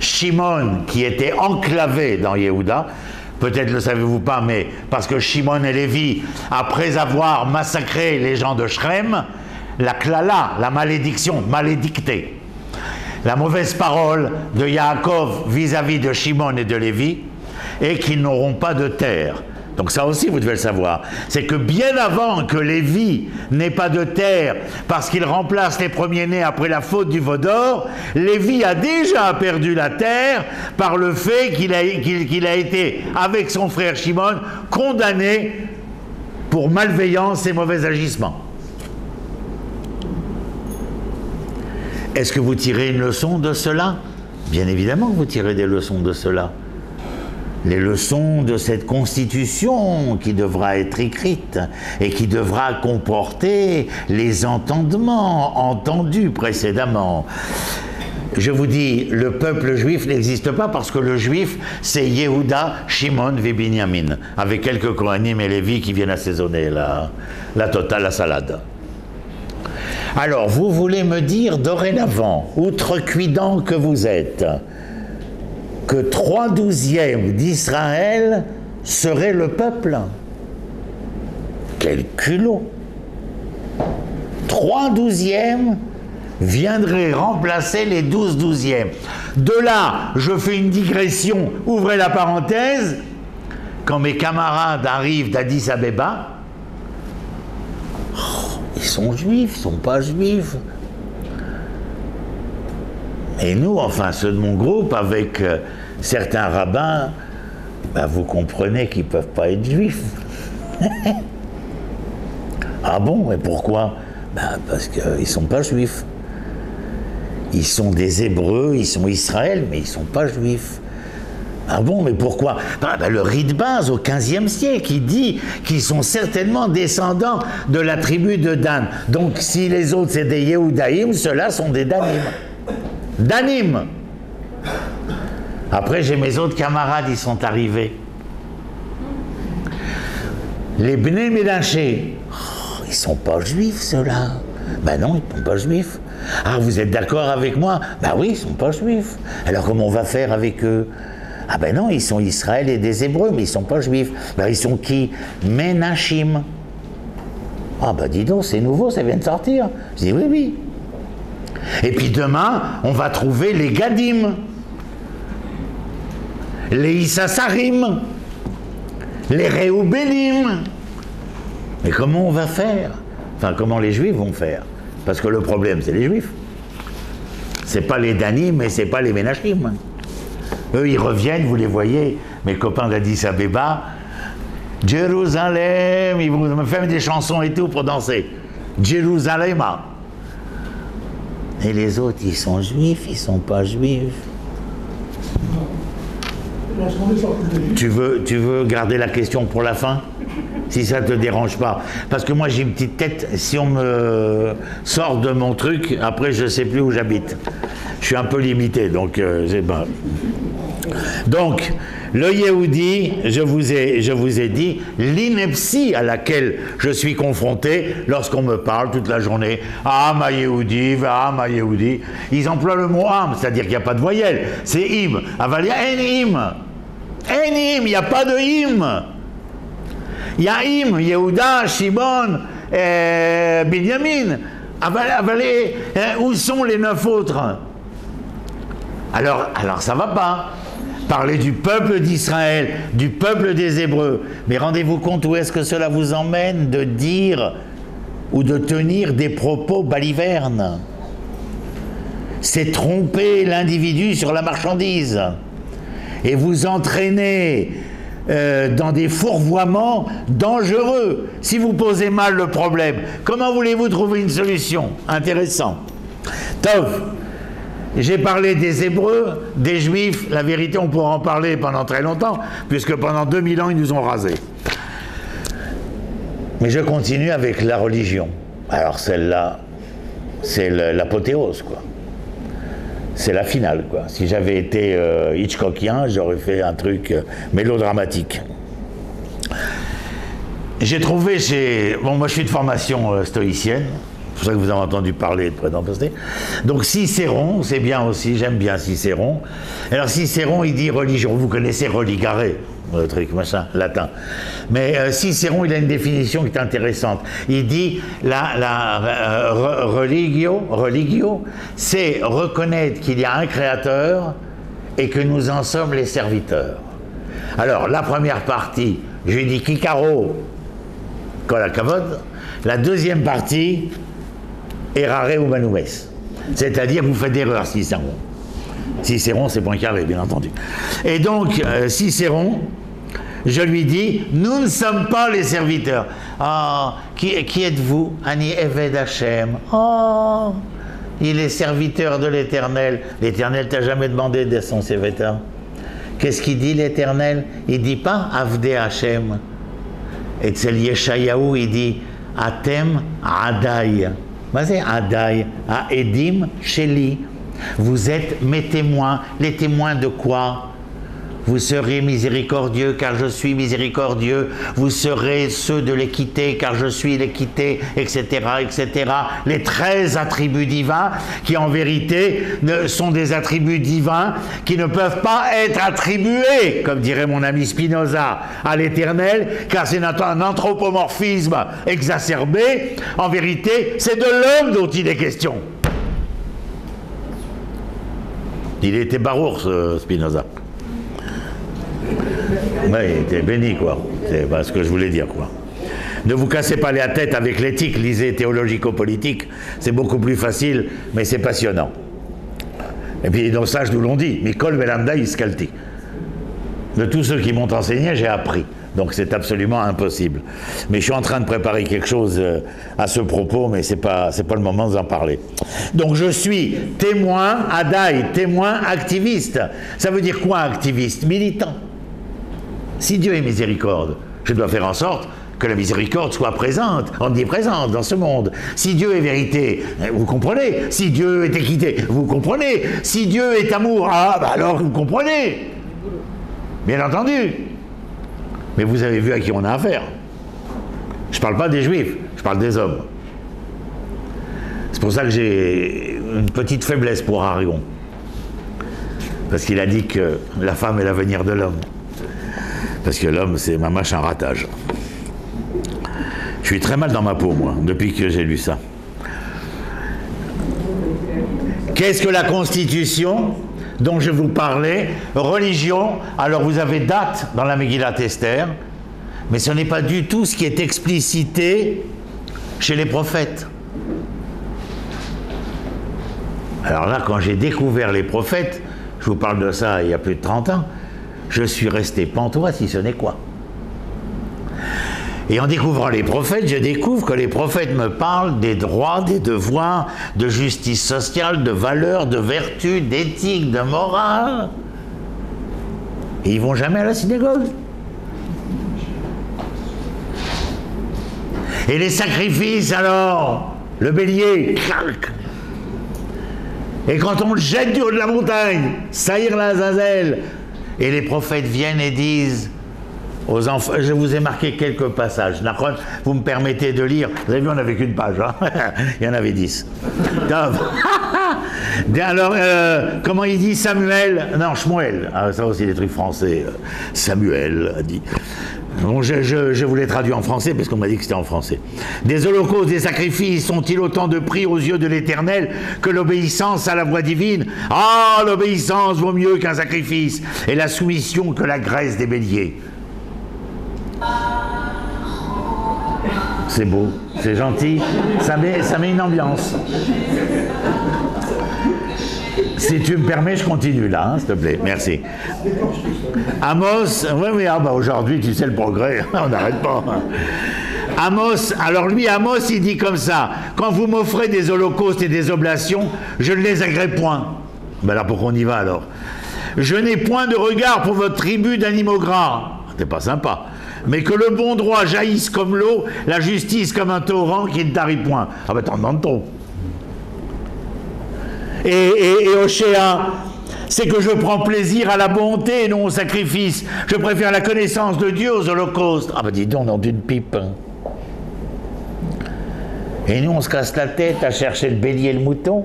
Shimon, qui était enclavé dans Yehuda, peut-être le savez-vous pas, mais parce que Shimon et Lévi, après avoir massacré les gens de Shrem, la klala, la malédiction, malédicté, la mauvaise parole de Yaakov vis-à-vis de Shimon et de Lévi, est qu'ils n'auront pas de terre. Donc ça aussi, vous devez le savoir. C'est que bien avant que Lévi n'ait pas de terre, parce qu'il remplace les premiers-nés après la faute du veau d'or, Lévi a déjà perdu la terre par le fait qu'il a été, avec son frère Shimon, condamné pour malveillance et mauvais agissements. Est-ce que vous tirez une leçon de cela? Bien évidemment que vous tirez des leçons de cela. Les leçons de cette constitution qui devra être écrite et qui devra comporter les entendements entendus précédemment. Je vous dis, le peuple juif n'existe pas parce que le juif, c'est Yehuda, Shimon et Binyamin, avec quelques Kohanim et Lévi qui viennent assaisonner la totale, la salade. Alors, vous voulez me dire dorénavant, outrecuidant que vous êtes, que 3/12 d'Israël serait le peuple? Quel culot! 3/12 viendrait remplacer les 12/12. De là, je fais une digression, ouvrez la parenthèse, quand mes camarades arrivent d'Addis Abeba, ils sont juifs, ils ne sont pas juifs. Et nous, enfin ceux de mon groupe, avec certains rabbins, ben, vous comprenez qu'ils ne peuvent pas être juifs. Ah bon, et pourquoi? Ben, parce qu'ils ne sont pas juifs. Ils sont des Hébreux, ils sont Israël, mais ils ne sont pas juifs. Ah bon, mais pourquoi? Ben, le rite de base au XVe siècle, il dit qu'ils sont certainement descendants de la tribu de Dan. Donc si les autres c'est des Yehudaïm, ceux-là sont des Danim. Danim. Après j'ai mes autres camarades, ils sont arrivés. Les Bnei Ménaché, ils ne sont pas juifs ceux-là. Ben non, ils ne sont pas juifs. Ah, vous êtes d'accord avec moi? Ben oui, ils ne sont pas juifs. Alors comment on va faire avec eux? Ah ben non, ils sont Israël et des Hébreux, mais ils ne sont pas juifs. Ben ils sont qui? Ménachim. Ah ben dis donc, c'est nouveau, ça vient de sortir. Je dis oui, oui. Et puis demain, on va trouver les Gadim, les Issassarim, les Réoubélim. Mais comment on va faire? Enfin, comment les Juifs vont faire? Parce que le problème, c'est les Juifs. C'est pas les Danim et c'est pas les Ménachim. Eux, ils reviennent, vous les voyez, mes copains d'Addis Abeba, Jérusalem, ils vont me faire des chansons et tout pour danser. Jérusalem. Et les autres, ils sont juifs, ils sont pas juifs. Tu veux garder la question pour la fin? Si ça ne te dérange pas. Parce que moi, j'ai une petite tête, si on me sort de mon truc, après, je ne sais plus où j'habite. Je suis un peu limité, donc c'est pas... Donc, le Yehudi, je vous ai dit, l'ineptie à laquelle je suis confronté lorsqu'on me parle toute la journée, ah ma Yehudi, ah ma Yehudi, ils emploient le mot am, c'est-à-dire qu'il n'y a pas de voyelle, c'est im, avalia en im, il n'y a pas de im. Il y a im, Yehuda, Shimon, Binyamin, où sont les 9 autres? Alors ça va pas. Parler du peuple d'Israël, du peuple des Hébreux. Mais rendez-vous compte où est-ce que cela vous emmène de dire ou de tenir des propos balivernes. C'est tromper l'individu sur la marchandise. Et vous entraîner dans des fourvoiements dangereux. Si vous posez mal le problème, comment voulez-vous trouver une solution? Intéressant. Tov. J'ai parlé des Hébreux, des Juifs, la vérité on pourra en parler pendant très longtemps, puisque pendant 2000 ans ils nous ont rasés. Mais je continue avec la religion. Alors celle-là, c'est l'apothéose, quoi. C'est la finale, quoi. Si j'avais été Hitchcockien, j'aurais fait un truc mélodramatique. J'ai trouvé chez... Bon, moi je suis de formation stoïcienne. C'est pour ça que vous avez entendu parler de prétention. Donc Cicéron, c'est bien aussi, j'aime bien Cicéron. Alors Cicéron, il dit religion. Vous connaissez religare, le truc, machin, latin. Mais Cicéron, il a une définition qui est intéressante. Il dit religio, c'est reconnaître qu'il y a un créateur et que nous en sommes les serviteurs. Alors, la première partie, je lui dis Kikaro, Kol HaKavod. La deuxième partie, Errare humanum est. C'est-à-dire, vous faites d'erreur, Cicéron. Cicéron, c'est Poincaré, bien entendu. Et donc, Cicéron, je lui dis, nous ne sommes pas les serviteurs. Ah, qui êtes-vous? Ani Eved Hashem. Oh, il est serviteur de l'Éternel. L'Éternel t'a jamais demandé d'être son serviteur. Qu'est-ce qu'il dit l'Éternel? Il dit pas Avdei Hashem. Et c'est Yeshayahu, il dit Atem Adai. C'est Adai, Aedim Sheli. Vous êtes mes témoins. Les témoins de quoi? Vous serez miséricordieux car je suis miséricordieux. Vous serez ceux de l'équité car je suis l'équité, etc., etc. Les 13 attributs divins qui en vérité sont des attributs divins qui ne peuvent pas être attribués, comme dirait mon ami Spinoza, à l'Éternel, car c'est un anthropomorphisme exacerbé. En vérité, c'est de l'homme dont il est question. Il était barour, ce Spinoza. Oui, il était béni, quoi. C'est pas ce que je voulais dire, quoi. Ne vous cassez pas la tête avec l'éthique, lisez théologico-politique, c'est beaucoup plus facile, mais c'est passionnant. Et puis, dans ça, nous l'ont dit, Mikol Velanda Iskalti. De tous ceux qui m'ont enseigné, j'ai appris. Donc c'est absolument impossible. Mais je suis en train de préparer quelque chose à ce propos, mais c'est pas le moment d'en parler. Donc je suis témoin, Adai, témoin activiste. Ça veut dire quoi activiste? Militant. Si Dieu est miséricorde, je dois faire en sorte que la miséricorde soit présente, omniprésente dans ce monde. Si Dieu est vérité, vous comprenez. Si Dieu est équité, vous comprenez. Si Dieu est amour, alors vous comprenez. Bien entendu. Mais vous avez vu à qui on a affaire. Je ne parle pas des juifs, je parle des hommes. C'est pour ça que j'ai une petite faiblesse pour Aragon. Parce qu'il a dit que la femme est l'avenir de l'homme. Parce que l'homme, c'est ma mâche, un ratage. Je suis très mal dans ma peau, moi, depuis que j'ai lu ça. Qu'est-ce que la Constitution dont je vous parlais? Religion, alors vous avez date dans la Megillat Esther, mais ce n'est pas du tout ce qui est explicité chez les prophètes. Alors là, quand j'ai découvert les prophètes, je vous parle de ça il y a plus de 30 ans, je suis resté pantois si ce n'est quoi. Et en découvrant les prophètes, je découvre que les prophètes me parlent des droits, des devoirs, de justice sociale, de valeurs, de vertus, d'éthique, de morale. Et ils vont jamais à la synagogue. Et les sacrifices alors, le bélier, et quand on le jette du haut de la montagne, saïr la Azazel, et les prophètes viennent et disent aux enfants, je vous ai marqué quelques passages. Vous me permettez de lire. Vous avez vu, on n'avait qu'une page. Hein. Il y en avait 10. Alors, comment il dit Samuel? Non, Shmuel. Ah, ça aussi, des trucs français. Samuel a dit. Bon, je vous l'ai traduit en français parce qu'on m'a dit que c'était en français. Des holocaustes, des sacrifices sont-ils autant de prix aux yeux de l'Éternel que l'obéissance à la voix divine? Ah, l'obéissance vaut mieux qu'un sacrifice et la soumission que la graisse des béliers. C'est beau, c'est gentil, ça met une ambiance. Si tu me permets, je continue là, hein, s'il te plaît, merci. Amos, oui, aujourd'hui, tu sais le progrès, on n'arrête pas. Amos, alors lui, Amos, il dit comme ça, quand vous m'offrez des holocaustes et des oblations, je ne les agrée point. Ben alors pourquoi on y va alors? Je n'ai point de regard pour votre tribu d'animaux gras. C'est pas sympa. Mais que le bon droit jaillisse comme l'eau, la justice comme un torrent qui ne tarit point. Ah ben t'en demandes trop. Et Oshéa, c'est que je prends plaisir à la bonté et non au sacrifice. Je préfère la connaissance de Dieu aux holocaustes. Ah ben dis donc, nom d'une pipe. Et nous on se casse la tête à chercher le bélier et le mouton.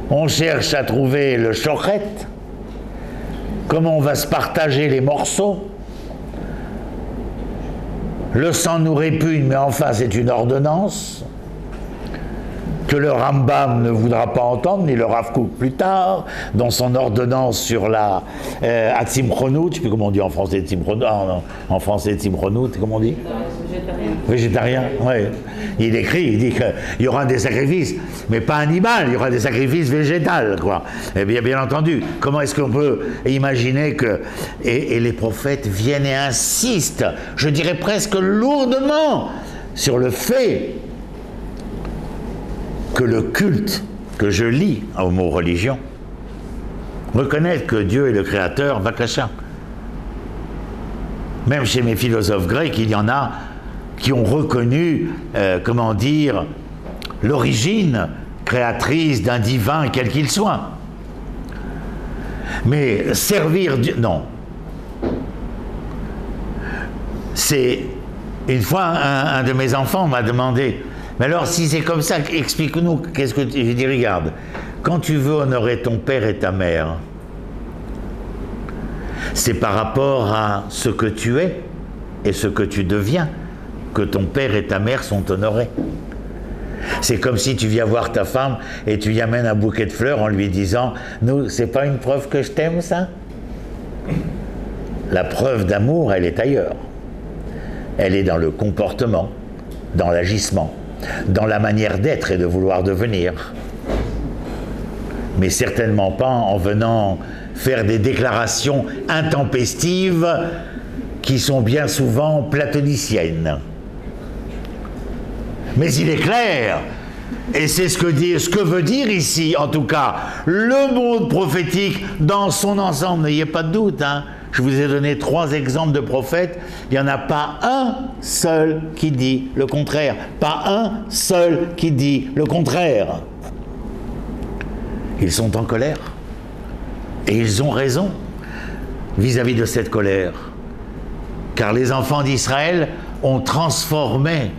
On cherche à trouver le shochet. Comment on va se partager les morceaux. Le sang nous répugne, mais enfin c'est une ordonnance que le Rambam ne voudra pas entendre, ni le Rav Kook plus tard, dans son ordonnance sur la Atzimchronout, je ne sais plus comment on dit en français Atzimchronout, en français Atzimchronout, comment on dit? Végétarien, oui. Il écrit, il dit qu'il y aura des sacrifices, mais pas animal, il y aura des sacrifices végétals, quoi. Et bien entendu, comment est-ce qu'on peut imaginer que... Et les prophètes viennent et insistent, je dirais presque lourdement, sur le fait que le culte que je lie au mot religion, reconnaître que Dieu est le créateur, Vakasha. Même chez mes philosophes grecs, il y en a qui ont reconnu, comment dire, l'origine créatrice d'un divin, quel qu'il soit. Mais servir Dieu, non. C'est, une fois, un de mes enfants m'a demandé, mais alors si c'est comme ça, explique-nous, qu'est-ce que tu... Je dis, regarde, quand tu veux honorer ton père et ta mère, c'est par rapport à ce que tu es et ce que tu deviens que ton père et ta mère sont honorés. C'est comme si tu viens voir ta femme et tu lui amènes un bouquet de fleurs en lui disant « Nous, c'est pas une preuve que je t'aime, ça ?» La preuve d'amour, elle est ailleurs. Elle est dans le comportement, dans l'agissement, dans la manière d'être et de vouloir devenir. Mais certainement pas en venant faire des déclarations intempestives qui sont bien souvent platoniciennes. Mais il est clair, et c'est ce que veut dire ici, en tout cas, le monde prophétique dans son ensemble, n'ayez pas de doute, hein. Je vous ai donné 3 exemples de prophètes, il n'y en a pas un seul qui dit le contraire, pas un seul qui dit le contraire. Ils sont en colère, et ils ont raison vis-à-vis de cette colère, car les enfants d'Israël ont transformé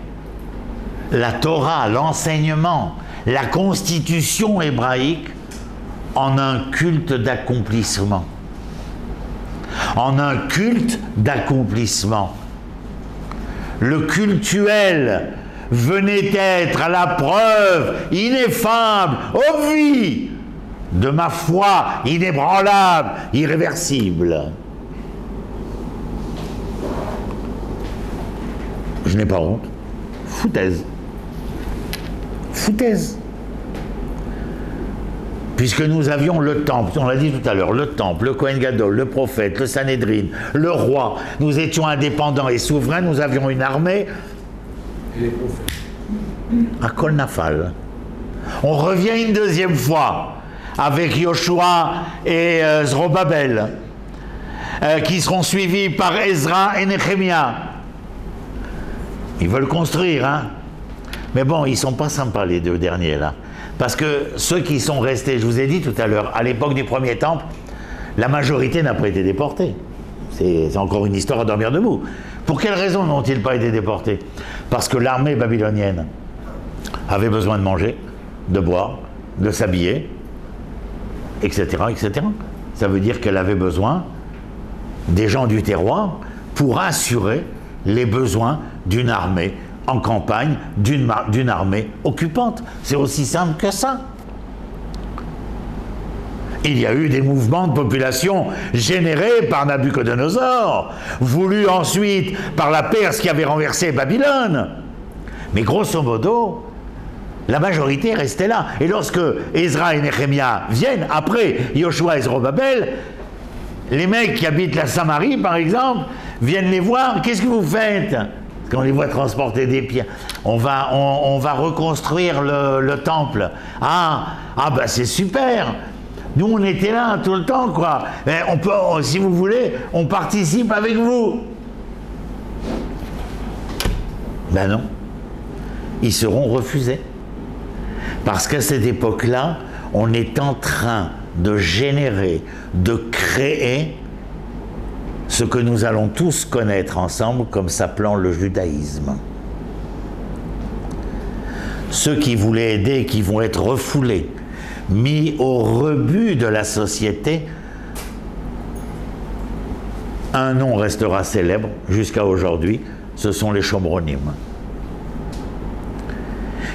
la Torah, l'enseignement, la constitution hébraïque en un culte d'accomplissement. En un culte d'accomplissement. Le cultuel venait être à la preuve ineffable, obvie, de ma foi inébranlable, irréversible. Je n'ai pas honte. Foutaise. Foutaise. Puisque nous avions le temple, on l'a dit tout à l'heure, le temple, le Kohen Gadol, le prophète, le Sanhédrin, le roi, nous étions indépendants et souverains, nous avions une armée. Et les prophètes. À Kol Nafal. On revient une deuxième fois avec Yoshua et Zorobabel, qui seront suivis par Ezra et Nehemia. Ils veulent construire, hein. Mais bon, ils sont pas sympas les 2 derniers là. Parce que ceux qui sont restés, je vous ai dit tout à l'heure, à l'époque du premier temple, la majorité n'a pas été déportée. C'est encore une histoire à dormir debout. Pour quelle raison n'ont-ils pas été déportés? Parce que l'armée babylonienne avait besoin de manger, de boire, de s'habiller, etc., etc. Ça veut dire qu'elle avait besoin des gens du terroir pour assurer les besoins d'une armée en campagne, d'une armée occupante. C'est aussi simple que ça. Il y a eu des mouvements de population générés par Nabuchodonosor, voulus ensuite par la Perse qui avait renversé Babylone. Mais grosso modo, la majorité restait là. Et lorsque Ezra et Nehemia viennent, après Yoshua et Zorobabel, les mecs qui habitent la Samarie, par exemple, viennent les voir. Qu'est-ce que vous faites? Quand on les voit transporter des pierres, on va reconstruire le temple. Ah ben c'est super. Nous on était là tout le temps, quoi. Mais on peut, si vous voulez, on participe avec vous. Ben non. Ils seront refusés. Parce qu'à cette époque-là, on est en train de générer, de créer ce que nous allons tous connaître ensemble comme s'appelant le judaïsme. Ceux qui voulaient aider, qui vont être refoulés, mis au rebut de la société, un nom restera célèbre jusqu'à aujourd'hui, ce sont les Shomronim,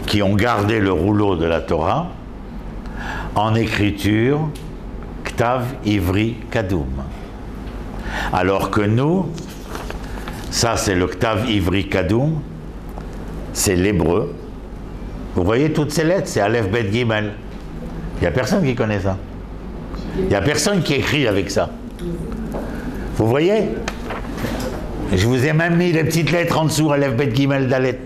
qui ont gardé le rouleau de la Torah en écriture Ktav Ivri Kadoum. Alors que nous, ça c'est le Ktav Ivri Kadoum, c'est l'hébreu. Vous voyez toutes ces lettres, c'est Aleph Bet Gimel. Il n'y a personne qui connaît ça. Il n'y a personne qui écrit avec ça. Vous voyez? Je vous ai même mis les petites lettres en dessous, Aleph Bet Gimel Dalet.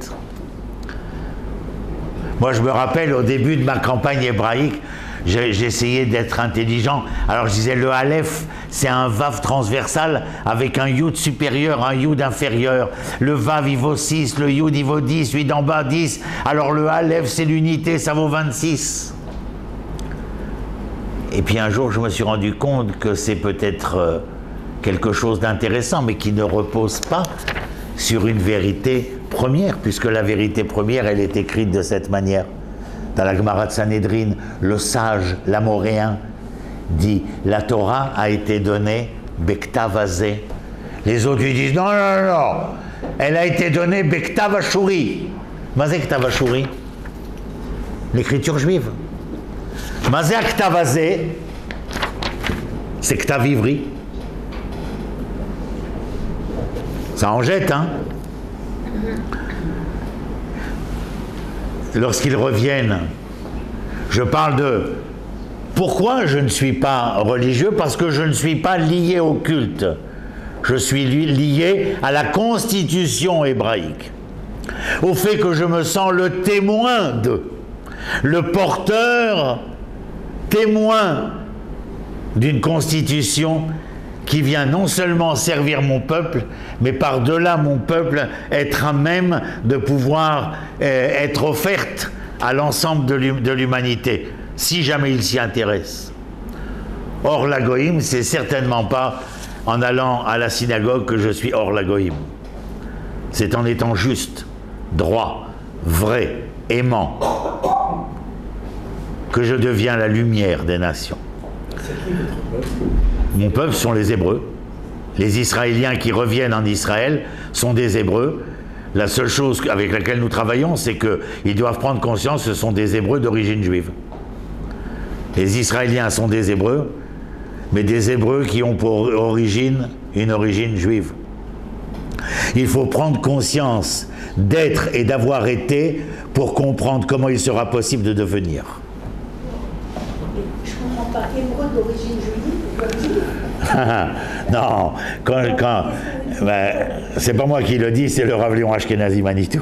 Moi, je me rappelle, au début de ma campagne hébraïque, j'essayais d'être intelligent. Alors, je disais, le Aleph, c'est un Vav transversal avec un Yud supérieur, un Yud inférieur. Le Vav, il vaut 6, le Yud, il vaut 10, celui d'en bas, 10. Alors, le Aleph, c'est l'unité, ça vaut 26. Et puis, un jour, je me suis rendu compte que c'est peut-être quelque chose d'intéressant, mais qui ne repose pas sur une vérité première, puisque la vérité première, elle est écrite de cette manière. Dans la Gemara de Sanhedrin, le sage, l'Amoréen, dit « La Torah a été donnée Bektav Hazeh ». Les autres lui disent « Non, non, non, elle a été donnée Bektav Ashuri ». Mazé Ktav Ashuri, l'écriture juive. Mazé Ktav Hazeh, c'est Ktav Ivri. Ça en jette, hein? Lorsqu'ils reviennent, je parle de pourquoi je ne suis pas religieux, parce que je ne suis pas lié au culte. Je suis lié à la constitution hébraïque, au fait que je me sens le témoin le porteur, témoin d'une constitution qui vient non seulement servir mon peuple, mais par-delà mon peuple, être à même de pouvoir être offerte à l'ensemble de l'humanité, si jamais il s'y intéresse. Or, la Goïm, c'est certainement pas en allant à la synagogue que je suis hors la Goïm. C'est en étant juste, droit, vrai, aimant, que je deviens la lumière des nations. Mon peuple sont les Hébreux. Les Israéliens qui reviennent en Israël sont des Hébreux. La seule chose avec laquelle nous travaillons, c'est qu'ils doivent prendre conscience que ce sont des Hébreux d'origine juive. Les Israéliens sont des Hébreux, mais des Hébreux qui ont pour origine une origine juive. Il faut prendre conscience d'être et d'avoir été pour comprendre comment il sera possible de devenir. Je ne comprends pas, Hébreux d'origine juive. Non, c'est pas moi qui le dis, c'est le Rav Léon Ashkenazi Manitou.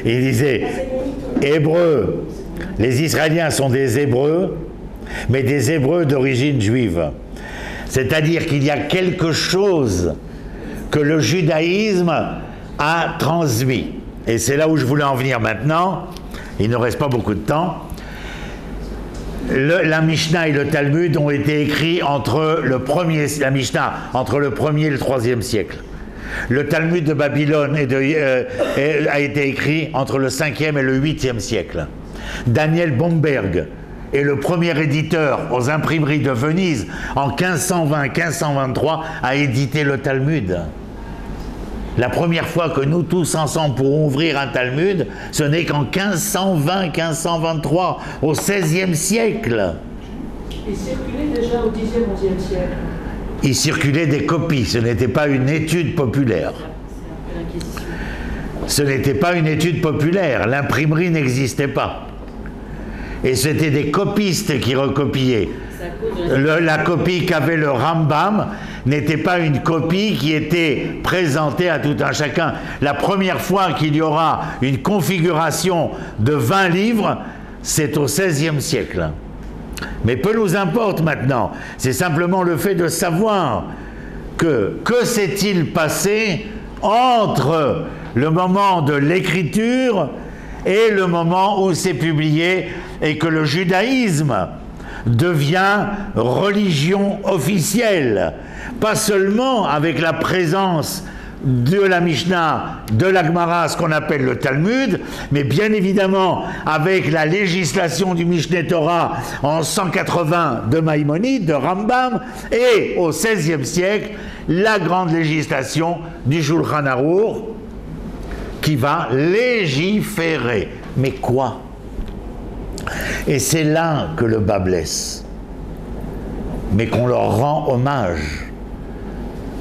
Il disait, Hébreux, les Israéliens sont des Hébreux, mais des Hébreux d'origine juive. C'est-à-dire qu'il y a quelque chose que le judaïsme a transmis. Et c'est là où je voulais en venir maintenant. Il ne reste pas beaucoup de temps. La Mishnah et le Talmud ont été écrits entre le 1er et le 3e siècle. Le Talmud de Babylone a été écrit entre le 5e et le 8e siècle. Daniel Bomberg est le premier éditeur aux imprimeries de Venise en 1520-1523 a édité le Talmud. La première fois que nous tous ensemble pourrons ouvrir un Talmud, ce n'est qu'en 1520-1523, au XVIe siècle. Il circulait déjà au Xe, XIe siècle. Il circulait des copies, ce n'était pas une étude populaire. Ce n'était pas une étude populaire, l'imprimerie n'existait pas. Et c'était des copistes qui recopiaient. La copie qu'avait le Rambam n'était pas une copie qui était présentée à tout un chacun. La première fois qu'il y aura une configuration de 20 livres, c'est au XVIe siècle. Mais peu nous importe maintenant, c'est simplement le fait de savoir que s'est-il passé entre le moment de l'écriture et le moment où c'est publié et que le judaïsme devient religion officielle, pas seulement avec la présence de la Mishnah, de la Gemara, ce qu'on appelle le Talmud, mais bien évidemment avec la législation du Mishneh Torah en 180 de Maïmonide, de Rambam, et au XVIe siècle, la grande législation du Shulchan Arour qui va légiférer. Mais quoi? Et c'est là que le bas blesse. Mais qu'on leur rend hommage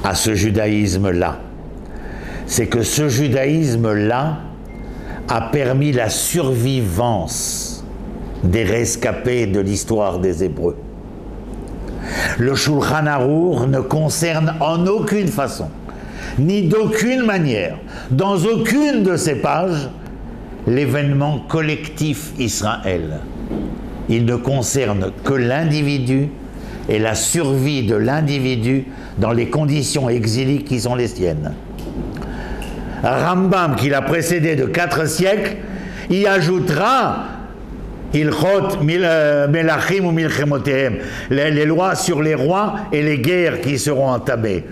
à ce judaïsme-là. C'est que ce judaïsme-là a permis la survivance des rescapés de l'histoire des Hébreux. Le Shulchan Arour ne concerne en aucune façon, ni d'aucune manière, dans aucune de ces pages, l'événement collectif Israël. Il ne concerne que l'individu et la survie de l'individu dans les conditions exiliques qui sont les siennes. Rambam, qui l'a précédé de 4 siècles, y ajoutera Ilchot Melachim ou Milchemotehem, les lois sur les rois et les guerres qui seront entamées.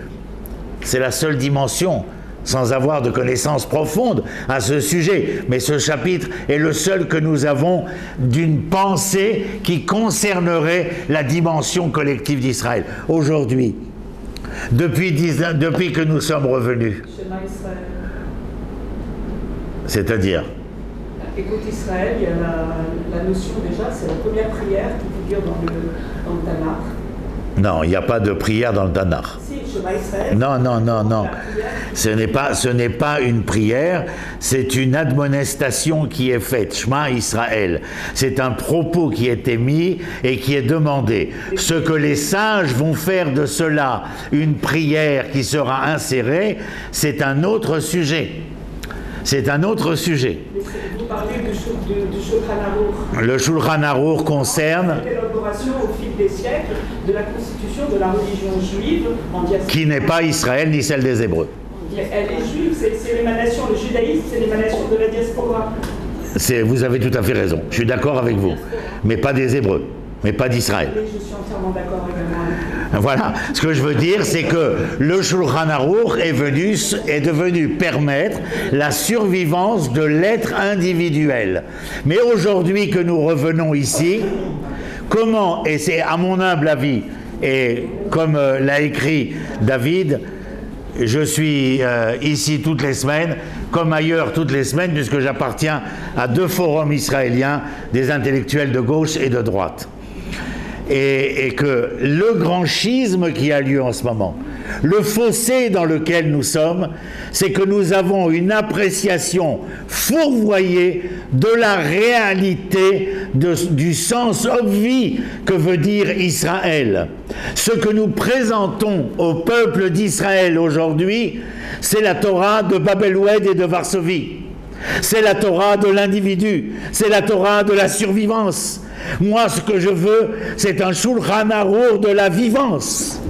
C'est la seule dimension, sans avoir de connaissances profondes à ce sujet. Mais ce chapitre est le seul que nous avons d'une pensée qui concernerait la dimension collective d'Israël. Aujourd'hui, depuis que nous sommes revenus, c'est-à-dire, écoute Israël, il y a la notion déjà, c'est la première prière qui figure dans le Tanakh. Non, il n'y a pas de prière dans le Tanakh. Si, Shema Israël. Non. Ce n'est pas une prière, c'est une admonestation qui est faite. Shema Israël. C'est un propos qui est émis et qui est demandé. Ce que les sages vont faire de cela une prière qui sera insérée, c'est un autre sujet. C'est un autre sujet. Vous parlez du Shulchan Aruch. Le Shulchan Aruch concerne l'élaboration au fil des siècles de la constitution de la religion juive en diaspora. Qui n'est pas Israël ni celle des Hébreux. Elle est juive, c'est l'émanation, le judaïsme, c'est l'émanation de la diaspora. Vous avez tout à fait raison, je suis d'accord avec vous, mais pas des Hébreux, mais pas d'Israël. Oui, je suis entièrement d'accord également. Voilà, ce que je veux dire, c'est que le Shulchan Aruch est devenu permettre la survivance de l'être individuel. Mais aujourd'hui que nous revenons ici, comment, et c'est à mon humble avis, et comme l'a écrit David, je suis ici toutes les semaines, comme ailleurs toutes les semaines, puisque j'appartiens à 2 forums israéliens, des intellectuels de gauche et de droite. Et que le grand schisme qui a lieu en ce moment, le fossé dans lequel nous sommes, c'est que nous avons une appréciation fourvoyée de la réalité du sens obvi que veut dire Israël. Ce que nous présentons au peuple d'Israël aujourd'hui, c'est la Torah de Babel Oued et de Varsovie. C'est la Torah de l'individu, c'est la Torah de la survivance. Moi, ce que je veux, c'est un Shulchan Aruch de la vivance,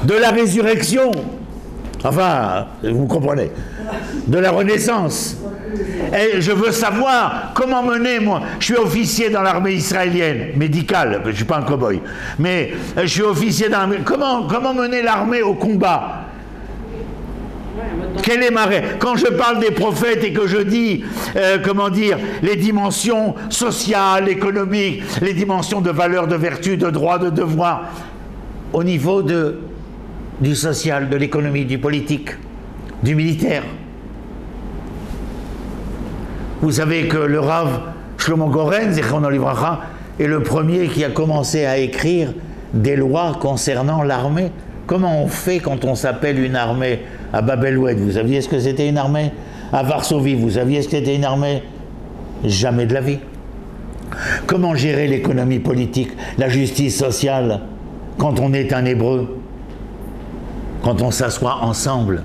de la résurrection, enfin, vous comprenez, de la renaissance. Et je veux savoir comment mener, moi, je suis officier dans l'armée israélienne, médicale, je ne suis pas un cow-boy, mais je suis officier dans l'armée, comment mener l'armée au combat? Quelle est ma raison? Quand je parle des prophètes et que je dis, comment dire, les dimensions sociales, économiques, les dimensions de valeur, de vertu, de droit, de devoir, au niveau du social, de l'économie, du politique, du militaire. Vous savez que le Rav Shlomo Goren, Zichrono Livracha, est le premier qui a commencé à écrire des lois concernant l'armée. Comment on fait quand on s'appelle une armée? À Babel Oued, vous saviez ce que c'était une armée? À Varsovie, vous saviez ce que c'était une armée? Jamais de la vie. Comment gérer l'économie politique, la justice sociale, quand on est un Hébreu? Quand on s'assoit ensemble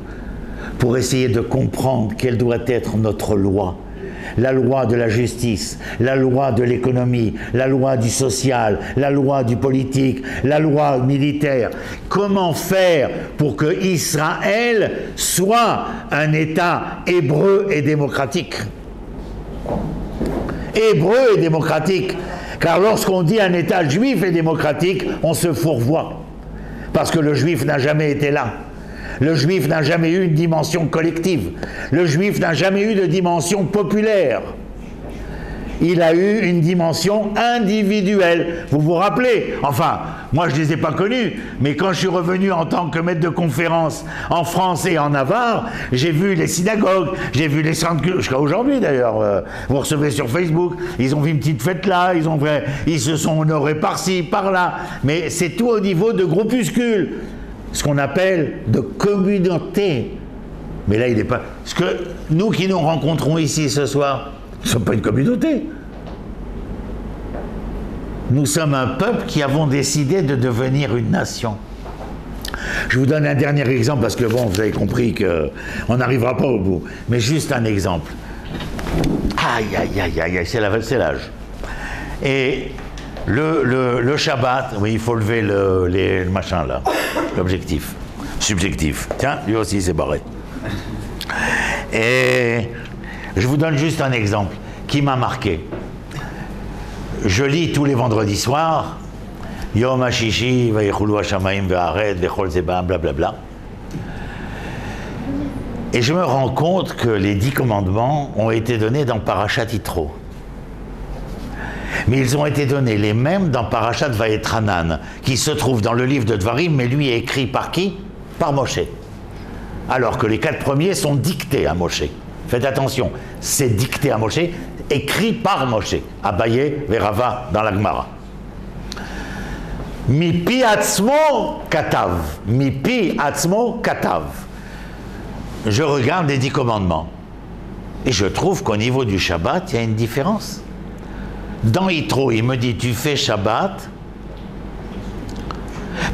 pour essayer de comprendre quelle doit être notre loi. La loi de la justice, la loi de l'économie, la loi du social, la loi du politique, la loi militaire. Comment faire pour que Israël soit un État hébreu et démocratique? Hébreu et démocratique, car lorsqu'on dit un État juif et démocratique, on se fourvoie, parce que le juif n'a jamais été là. Le juif n'a jamais eu une dimension collective. Le juif n'a jamais eu de dimension populaire. Il a eu une dimension individuelle. Vous vous rappelez? Enfin, moi je ne les ai pas connus, mais quand je suis revenu en tant que maître de conférence en France et en Navarre, j'ai vu les synagogues, j'ai vu les centres culturels, jusqu'à aujourd'hui d'ailleurs, vous recevez sur Facebook, ils ont fait une petite fête là, ils se sont honorés par-ci, par-là, mais c'est tout au niveau de groupuscules. Ce qu'on appelle de communauté. Mais là, il n'est pas... Parce que nous qui nous rencontrons ici ce soir, nous ne sommes pas une communauté. Nous sommes un peuple qui avons décidé de devenir une nation. Je vous donne un dernier exemple, parce que bon, vous avez compris qu'on n'arrivera pas au bout. Mais juste un exemple. Aïe, aïe, aïe, aïe, aïe, c'est l'âge. Et le Shabbat, oui, il faut lever le machin là, l'objectif, subjectif. Tiens, lui aussi s'est barré. Et je vous donne juste un exemple qui m'a marqué. Je lis tous les vendredis soirs, Yom HaShishi, Vayichulu HaShamayim Ve'aret, Vechol Zeba, blablabla. Et je me rends compte que les 10 commandements ont été donnés dans Parashat Yitro. Mais ils ont été donnés les mêmes dans Parashat Vayetranan, qui se trouve dans le livre de Dvarim, mais lui est écrit par qui? Par Moshe. Alors que les 4 premiers sont dictés à Moshe. Faites attention, c'est dicté à Moshe, écrit par Moshe. Abaye Verava dans la Gemara. Mipi atzmo katav. Mipi atzmo katav. Je regarde les 10 commandements. Et je trouve qu'au niveau du Shabbat, il y a une différence. Dans Yitro, il me dit, tu fais Shabbat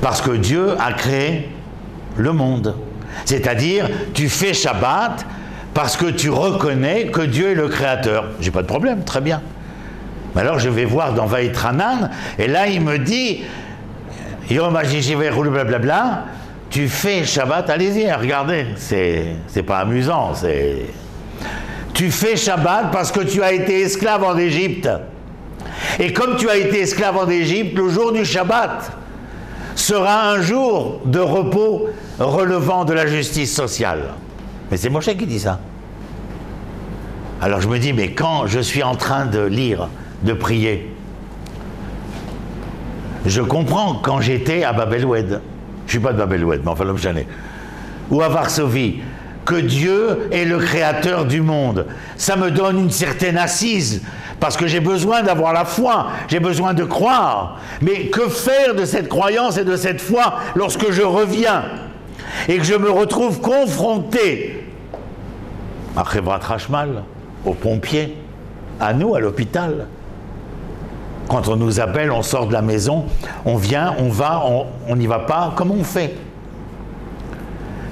parce que Dieu a créé le monde. C'est-à-dire, tu fais Shabbat parce que tu reconnais que Dieu est le créateur. J'ai pas de problème, très bien. Mais alors je vais voir dans Vayetranan, et là il me dit, Yom HaShishi Ve'echulu blablabla, tu fais Shabbat, allez-y, regardez, c'est pas amusant, c'est... Tu fais Shabbat parce que tu as été esclave en Égypte. Et comme tu as été esclave en Égypte, le jour du Shabbat sera un jour de repos relevant de la justice sociale. Mais c'est Moshe qui dit ça. Alors je me dis, mais quand je suis en train de lire, de prier, je comprends quand j'étais à Babel Oued, je suis pas de Babel Oued, mais enfin l'homme chané, ou à Varsovie, que Dieu est le créateur du monde. Ça me donne une certaine assise, parce que j'ai besoin d'avoir la foi, j'ai besoin de croire. Mais que faire de cette croyance et de cette foi lorsque je reviens et que je me retrouve confronté à Chevrat Hashmal, aux pompiers, à nous, à l'hôpital. Quand on nous appelle, on sort de la maison, on vient, on va, on n'y va pas, comment on fait?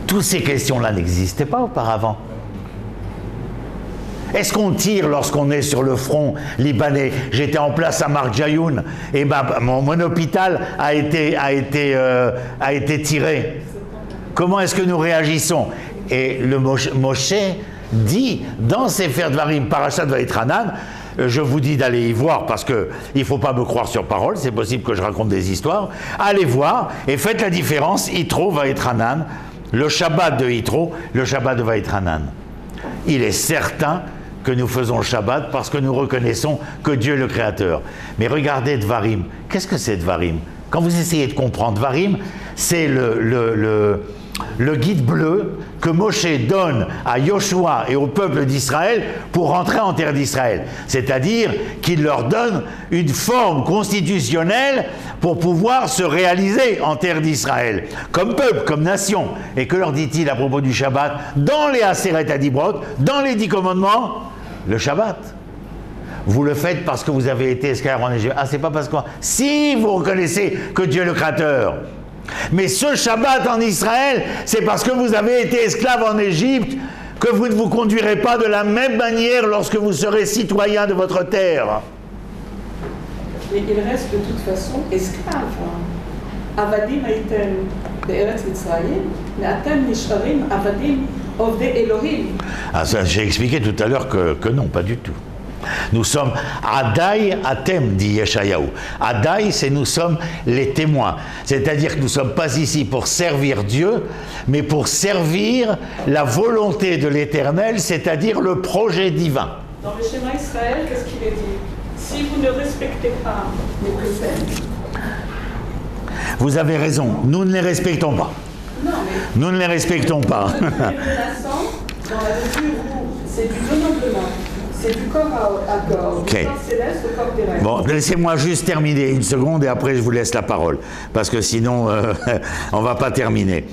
Toutes ces questions-là n'existaient pas auparavant. Est-ce qu'on tire lorsqu'on est sur le front libanais? J'étais en place à Marjayoun et mon hôpital a été tiré. Comment est-ce que nous réagissons? Et le Moshe dit dans Sefer Dvarim, Parashat Vayetranan, je vous dis d'aller y voir parce qu'il ne faut pas me croire sur parole, c'est possible que je raconte des histoires. Allez voir et faites la différence, Yitro, Vayetranan, le Shabbat de Yitro, le Shabbat de Vayetranan. Il est certain que nous faisons le Shabbat parce que nous reconnaissons que Dieu est le Créateur. Mais regardez Dvarim. Qu'est-ce que c'est Dvarim? Quand vous essayez de comprendre Dvarim, c'est le guide bleu que Moshe donne à Yoshua et au peuple d'Israël pour rentrer en terre d'Israël. C'est-à-dire qu'il leur donne une forme constitutionnelle pour pouvoir se réaliser en terre d'Israël, comme peuple, comme nation. Et que leur dit-il à propos du Shabbat? Dans les Aseret Adibrot, dans les 10 commandements, le Shabbat. Vous le faites parce que vous avez été esclave en Égypte. Ah, c'est pas parce que... Si vous reconnaissez que Dieu est le Créateur. Mais ce Shabbat en Israël, c'est parce que vous avez été esclave en Égypte que vous ne vous conduirez pas de la même manière lorsque vous serez citoyen de votre terre. Mais il reste de toute façon esclave. Avadim haytem be'eretz Mitzrayim, mais atem nishvarim avadim ovdei Elohim. Ah, ça, j'ai expliqué tout à l'heure que non, pas du tout. Nous sommes Adai Atem, dit Yeshayahu. Adai, c'est nous sommes les témoins. C'est-à-dire que nous ne sommes pas ici pour servir Dieu, mais pour servir la volonté de l'Éternel, c'est-à-dire le projet divin. Dans le schéma Israël, qu'est-ce qu'il est dit? Si vous ne respectez pas les préceptes... Vous avez raison, nous ne les respectons pas. Non, mais... Nous ne les respectons pas. Dans la mesure où c'est du donnant-donnant. C'est du corps à corps, du corps céleste au corps terrestre. Bon, laissez-moi juste terminer une seconde et après je vous laisse la parole, parce que sinon on ne va pas terminer.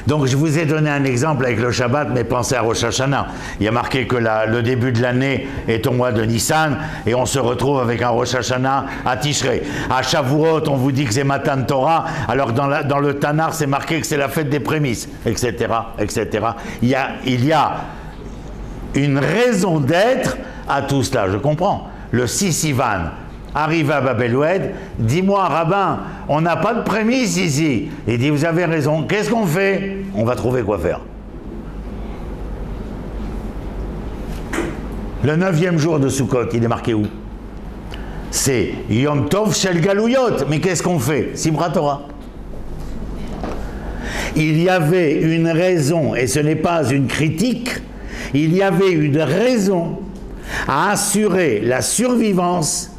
Donc je vous ai donné un exemple avec le Shabbat, mais pensez à Rosh Hashanah. Il y a marqué que le début de l'année est au mois de Nissan et on se retrouve avec un Rosh Hashanah à Tishrei. À Shavuot, on vous dit que c'est Matan Torah, alors que dans le Tanakh c'est marqué que c'est la fête des prémices, etc., etc. Il y a une raison d'être à tout cela. Je comprends. Le Sissivan arrive à Bab el-Oued, dis-moi rabbin, on n'a pas de prémisse ici. Il dit, vous avez raison, qu'est-ce qu'on fait? On va trouver quoi faire. Le 9e jour de Sukkot, il est marqué où? C'est Yom Tov Shel Galouyot. Mais qu'est-ce qu'on fait? Simchat Torah. Il y avait une raison, et ce n'est pas une critique, il y avait une raison à assurer la survivance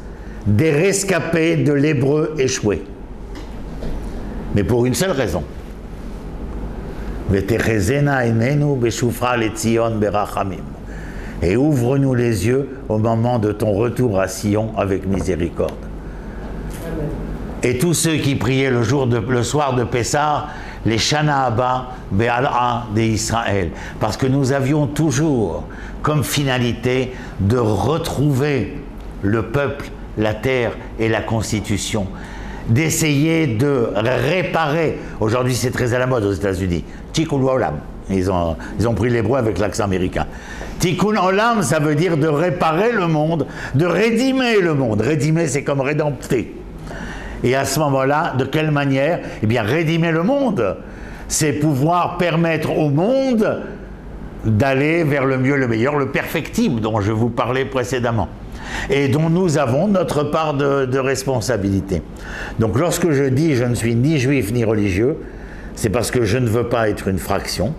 des rescapés de l'hébreu échoué. Mais pour une seule raison. Et ouvre-nous les yeux au moment de ton retour à Sion avec miséricorde. Et tous ceux qui priaient le soir de Pessah, les Shana Abba Be'al'a d'Israël, parce que nous avions toujours comme finalité de retrouver le peuple, la terre et la constitution, d'essayer de réparer. Aujourd'hui, c'est très à la mode aux États-Unis. Tikkun Olam. Ils ont pris l'hébreu avec l'accent américain. Tikkun Olam, ça veut dire de réparer le monde, de rédimer le monde. Rédimer, c'est comme rédempter. Et à ce moment-là, de quelle manière? Eh bien, rédimer le monde, c'est pouvoir permettre au monde d'aller vers le mieux, le meilleur, le perfectible dont je vous parlais précédemment. Et dont nous avons notre part de responsabilité. Donc lorsque je dis je ne suis ni juif ni religieux, c'est parce que je ne veux pas être une fraction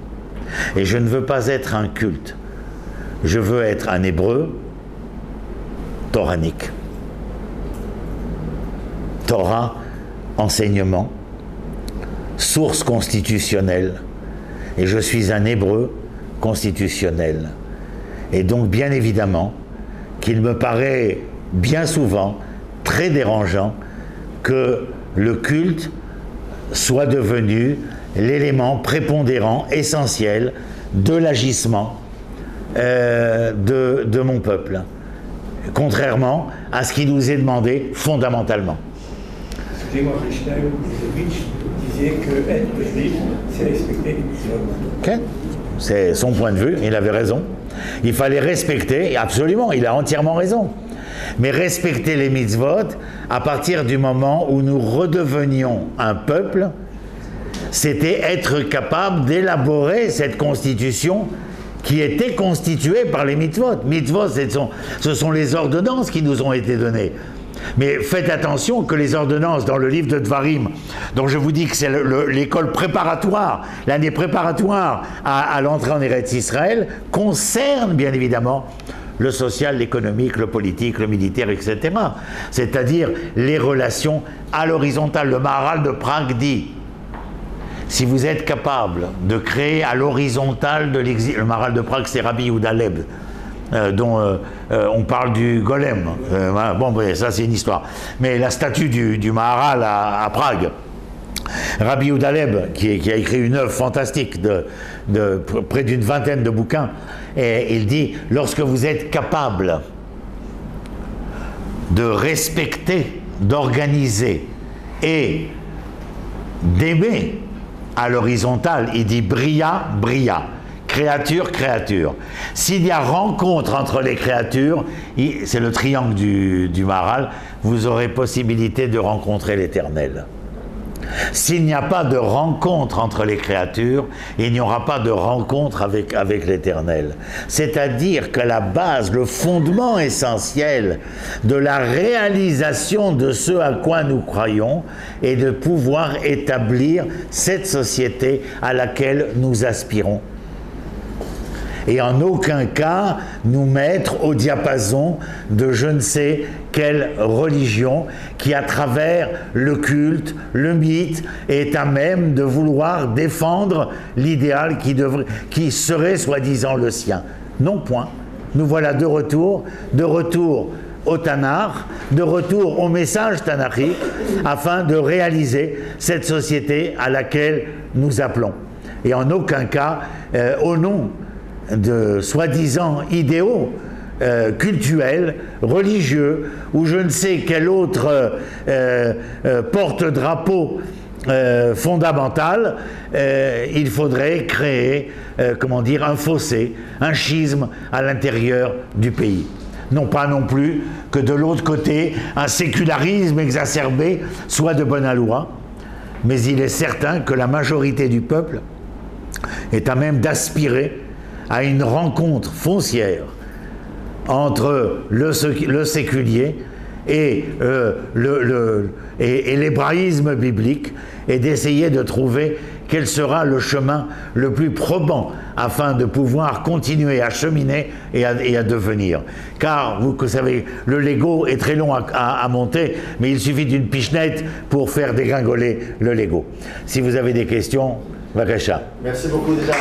et je ne veux pas être un culte. Je veux être un hébreu toranique. Torah, enseignement, source constitutionnelle, et je suis un hébreu constitutionnel. Et donc bien évidemment qu'il me paraît bien souvent très dérangeant que le culte soit devenu l'élément prépondérant, essentiel de l'agissement de mon peuple, contrairement à ce qui nous est demandé fondamentalement. Excusez-moi, Mishnah disait que être juif, c'est respecter les mitzvot. Okay. C'est son point de vue, il avait raison. Il fallait respecter, absolument, il a entièrement raison. Mais respecter les mitzvot, à partir du moment où nous redevenions un peuple, c'était être capable d'élaborer cette constitution qui était constituée par les mitzvot. Mitzvot, ce sont les ordonnances qui nous ont été données. Mais faites attention que les ordonnances dans le livre de Dvarim, dont je vous dis que c'est l'école préparatoire, l'année préparatoire à l'entrée en Eretz Israël, concernent bien évidemment le social, l'économique, le politique, le militaire, etc. C'est-à-dire les relations à l'horizontale. Le Maharal de Prague dit, si vous êtes capable de créer à l'horizontale de l'exil, le Maharal de Prague c'est Rabbi Yehuda Leib, dont on parle du golem. Bon, ça c'est une histoire. Mais la statue du Maharal à Prague, Rabbi Yehuda Leib, qui a écrit une œuvre fantastique de près d'une vingtaine de bouquins, et il dit, lorsque vous êtes capable de respecter, d'organiser et d'aimer à l'horizontale, il dit bria, bria. Créature, créature. S'il y a rencontre entre les créatures, c'est le triangle du Maharal, vous aurez possibilité de rencontrer l'Éternel. S'il n'y a pas de rencontre entre les créatures, il n'y aura pas de rencontre avec l'Éternel. C'est-à-dire que la base, le fondement essentiel de la réalisation de ce à quoi nous croyons est de pouvoir établir cette société à laquelle nous aspirons. Et en aucun cas nous mettre au diapason de je ne sais quelle religion qui, à travers le culte, le mythe, est à même de vouloir défendre l'idéal qui serait soi-disant le sien. Non point. Nous voilà de retour au Tanakh, de retour au message tanachique, afin de réaliser cette société à laquelle nous appelons. Et en aucun cas, au nom de soi-disant idéaux cultuels, religieux, ou je ne sais quel autre porte-drapeau fondamentale, il faudrait créer, comment dire, un fossé, un schisme à l'intérieur du pays. Non pas non plus que de l'autre côté, un sécularisme exacerbé soit de bonne loi, mais il est certain que la majorité du peuple est à même d'aspirer à une rencontre foncière entre le séculier et l'hébraïsme biblique, et d'essayer de trouver quel sera le chemin le plus probant afin de pouvoir continuer à cheminer et à devenir. Car, vous savez, le Lego est très long à monter, mais il suffit d'une pichenette pour faire dégringoler le Lego. Si vous avez des questions, Vakasha. Merci beaucoup déjà.